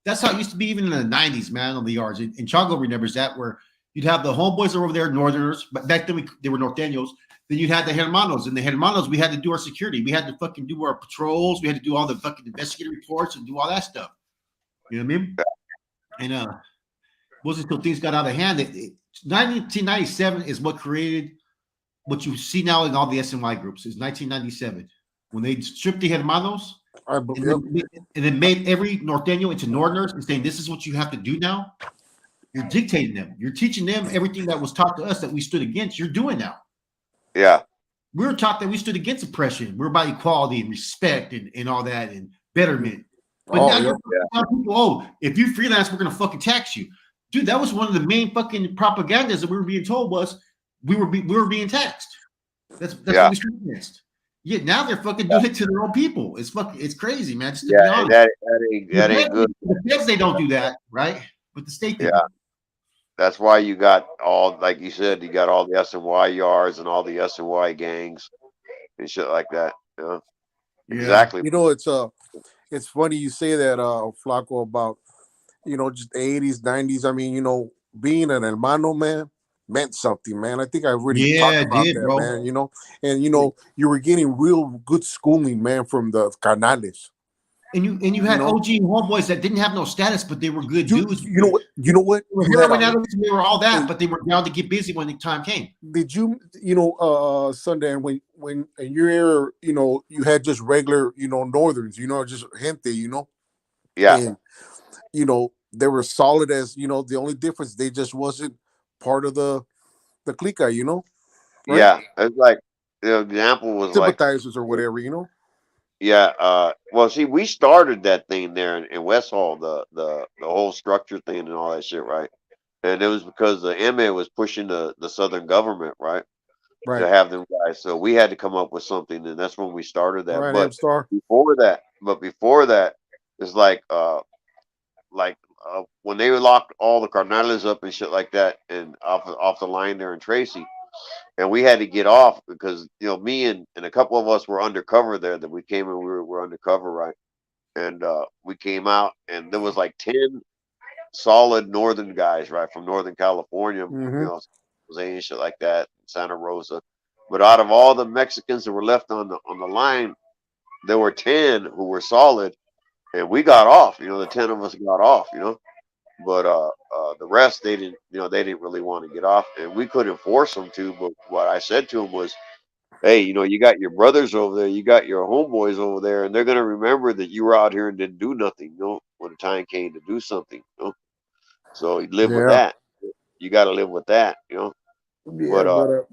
That's how it used to be even in the 90s, man, on the yards. And Chango remembers that, where you'd have the homeboys over there, Northerners, but back then they were Norteños. Then you'd have the Hermanos. And the Hermanos, we had to do our security. We had to fucking do our patrols. We had to do all the fucking investigative reports and do all that stuff. You know what I mean? And wasn't until things got out of hand. 1997 is what created what you see now in all the SNY groups. Is 1997 when they stripped the Hermanos and Yep. then made every Norteño into Northerners and saying, this is what you have to do now. You're dictating them. You're teaching them everything that was taught to us that we stood against. You're doing now. yeah, We were taught that we stood against oppression. We're about equality and respect and all that and betterment. But now Oh, you're yep. telling people, oh, if you freelance, we're going to fucking tax you. Dude, that was one of the main fucking propagandas that we were being told was we were being taxed. That's yeah, what we stood against. Yeah, now they're fucking doing it to their own people. It's crazy, man. Just to be yeah. honest. That ain't good. The feds, they don't do that, right? But the state, they Yeah, do. that's why you got all, like you said, you got all the SNY yards and all the SNY gangs and shit like that. Yeah. Exactly. It's funny you say that, Flaco, about just the '80s, '90s. I mean, being an hermano, man, meant something, man. I think I already Yeah, talked it about did, that, bro. man. And you were getting real good schooling, man, from the carnales. And you You had know, OG homeboys that didn't have no status, but they were good dudes. you know what? You know what? They were You had heroin a addicts and they were all that, hey, but they were down to get busy when the time came. did Sunday, when in your era, you had just regular, northerns, just gente, Yeah, and they were solid as, the only difference, they just wasn't part of the clica, right? yeah. It's like the example was like, Sympathizers or whatever, yeah. Well, see, we started that thing there in West Hall, the whole structure thing and all that shit, right? And it was because the MA was pushing the Southern government, right, to right? have them guys. So we had to come up with something, and that's when we started All that. right, But Amstar. before that, it's like when they locked all the Cardinals up and shit like that, and off the line there in Tracy, and we had to get off because me and a couple of us were undercover there. That we came and we were undercover, right? And we came out, and there was like 10 solid northern guys, right, from Northern California, Mm-hmm. Jose and shit like that, Santa Rosa. But out of all the Mexicans that were left on the line, there were 10 who were solid, and we got off. The 10 of us got off. But the rest, they didn't really want to get off, and we couldn't force them to. But what I said to them was, hey, you got your brothers over there, you got your homeboys over there, and they're gonna remember that you were out here and didn't do nothing, when the time came to do something. So you live with Yeah, that. You got to live with that. yeah, But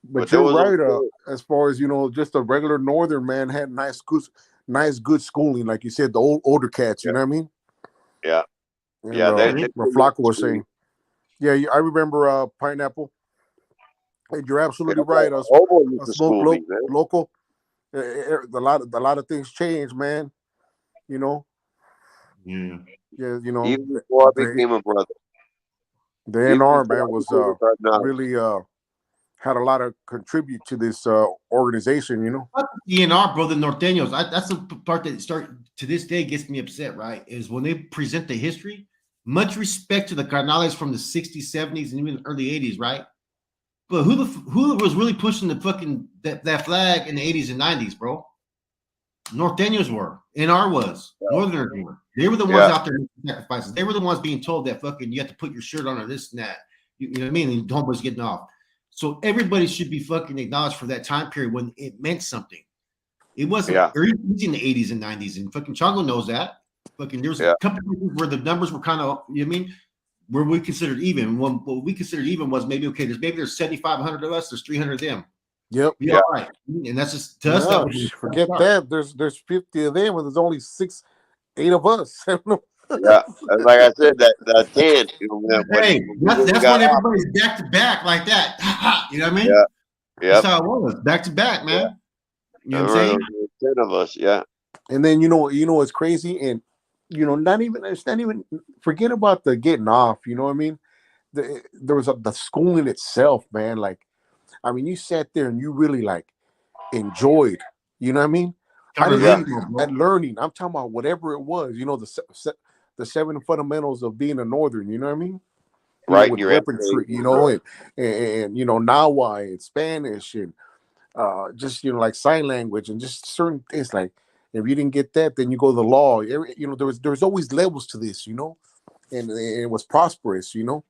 but there you're was right. those. As far as just a regular Northern man had nice good schooling, like you said, the older cats. You Yeah, know what I mean? yeah, And yeah. They what pretty Flacco much was saying. Yeah, I remember Pineapple. And you're and absolutely right. Hobo used A to smoke school me, man. local. A lot of things change, man. You know, Yeah. yeah. Even before I The became a brother, the even NR before man I was became a cardinal. really had a lot of contribute to this organization. DNR, bro, the Norteños. That's the part that start to this day gets me upset. Right, is when they present the history. Much respect to the Carnales from the '60s, '70s, and even early '80s. Right, but who was really pushing the fucking that flag in the '80s and '90s, bro? Norteños were. NR was. Northerners were. They were the ones Yeah, out there making sacrifices. They were the ones being told that fucking you have to put your shirt on or this and that. You know what I mean? And homeboys getting off. So everybody should be fucking acknowledged for that time period when it meant something. It wasn't yeah, early in the '80s and '90s, and fucking Chango knows that. Fucking there was a yeah. couple of where the numbers were kind of, you know what I mean, where we considered even. What we considered even was there's 7,500 of us, there's 300 of them. Yep. Be Yeah. all right, and that's just to us that No, was forget that. There's 50 of them, and there's only 8 of us. Yeah, and like I said, that 10, man, Hey, when we that's really that's got when off. everybody's back to back like that. You know what I mean? Yeah, That's yep, how it was, back to back, yeah. man. You I know what I'm saying? remember there was 10 of us. Yeah, And then what's crazy, and it's not even forget about the getting off. You know what I mean? There was the schooling itself, man. Like, I mean, you sat there and you really like enjoyed. You know what I mean? I didn't yeah, mean at learning. I'm talking about whatever it was. The 7 fundamentals of being a Northern. You know what I mean? writing With your weaponry. essays and stuff. And Nahuatl and Spanish and just like sign language and just certain things. Like, if you didn't get that, then you go to the law. There was always levels to this. And it was prosperous. It And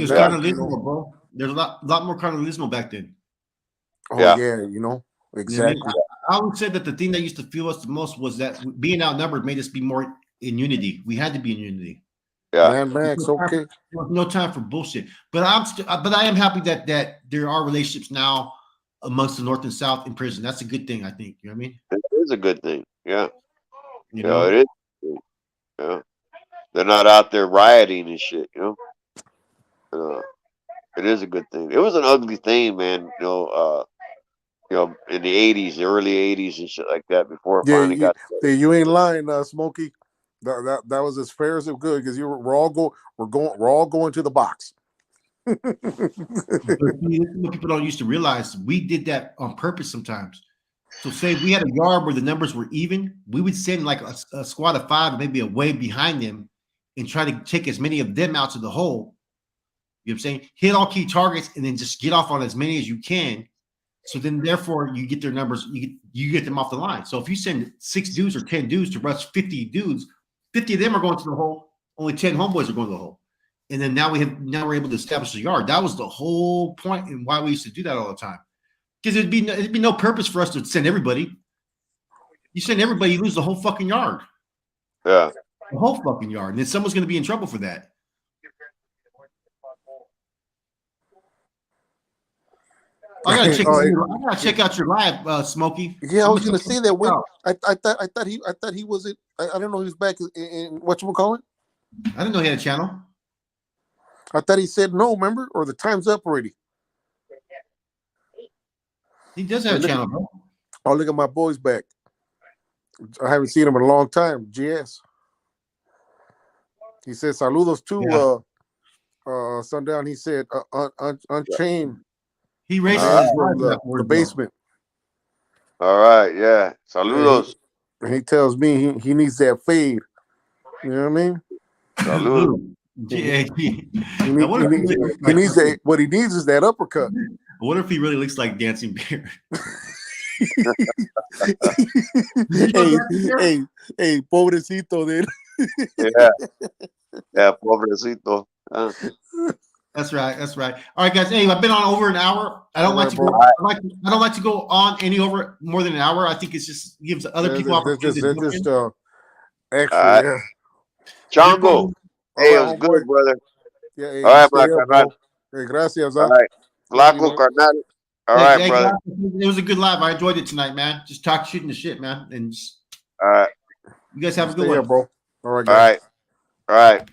was Yeah, then carnalismo, bro. There's a lot more carnalismo back then. oh yeah, yeah, You know what I mean? exactly. I would say that the thing that used to fuel us the most was that being outnumbered made us be more in unity. We had to be in unity. yeah, Man, Max, okay. There was no time for bullshit. But I am happy that there are relationships now amongst the North and South in prison. That's a good thing, I think. You know what I mean? it is a good thing. Yeah, You yeah, it know? is. Yeah, they're not out there rioting and shit. Uh, it is a good thing. It was an ugly thing, man. In the '80s, the early '80s and shit like that. Before it Yeah, finally got. you ain't lying, Smokey. That was as fair as it could because we're all going to the box. But see, this is what people don't used to realize. We did that on purpose sometimes. So say we had a yard where the numbers were even, we would send like a squad of 5, maybe a way behind them, and try to take as many of them out to the hole. You know what I'm saying? Hit all key targets and then just get off on as many as you can. So then, therefore, you get their numbers, you get them off the line. So if you send 6 dudes or 10 dudes to rush 50 dudes, 50 of them are going to the hole. Only 10 homeboys are going to the hole. And then now we're able to establish a yard. That was the whole point and why we used to do that all the time. Because it'd be no purpose for us to send everybody. You send everybody, you lose the whole fucking yard. Yeah, The whole fucking yard. And then someone's going to be in trouble for that. I gotta check out your live, Smokey. Yeah, I I'm was gonna say that when out. I thought he was it. I didn't know he was back in what you call it. I didn't know he had a channel. I thought he said no. Remember, or the time's up already. He does have a channel, bro. Oh, look at my boys back. I haven't seen him in a long time. GS. He said saludos to Sundown. He said unchained He All races right. his from lives in that the word, basement. all right. Yeah, Yeah, saludos, he tells me he needs that fade. You know what I mean? saludos. Yeah, He, I need, wonder he, if need, he looks he like needs that. What he needs is that uppercut. I wonder if he really looks like Dancing Bear. hey, pobrecito, dude. Yeah, yeah, pobrecito. That's right. That's right. All right, guys. Hey, I've been on over an hour. I don't All like right, to bro. go. I don't like to go on any over more than an hour. I think it's just gives other people opportunity to jump in. All Extra, right. yeah. Chongo. All Hey, it right, was homeboy. good, brother. Yeah, hey, All you right, stay my here, carnal. bro. Hey, gracias, All huh? right. Love you, Flaco, man. carnal. All Hey, right, hey, brother. guys, it was a good live. I enjoyed it tonight, man. Just shooting the shit, man. And just, All right. you guys have a Stay good here, one. bro. All right, All guys. right. All right.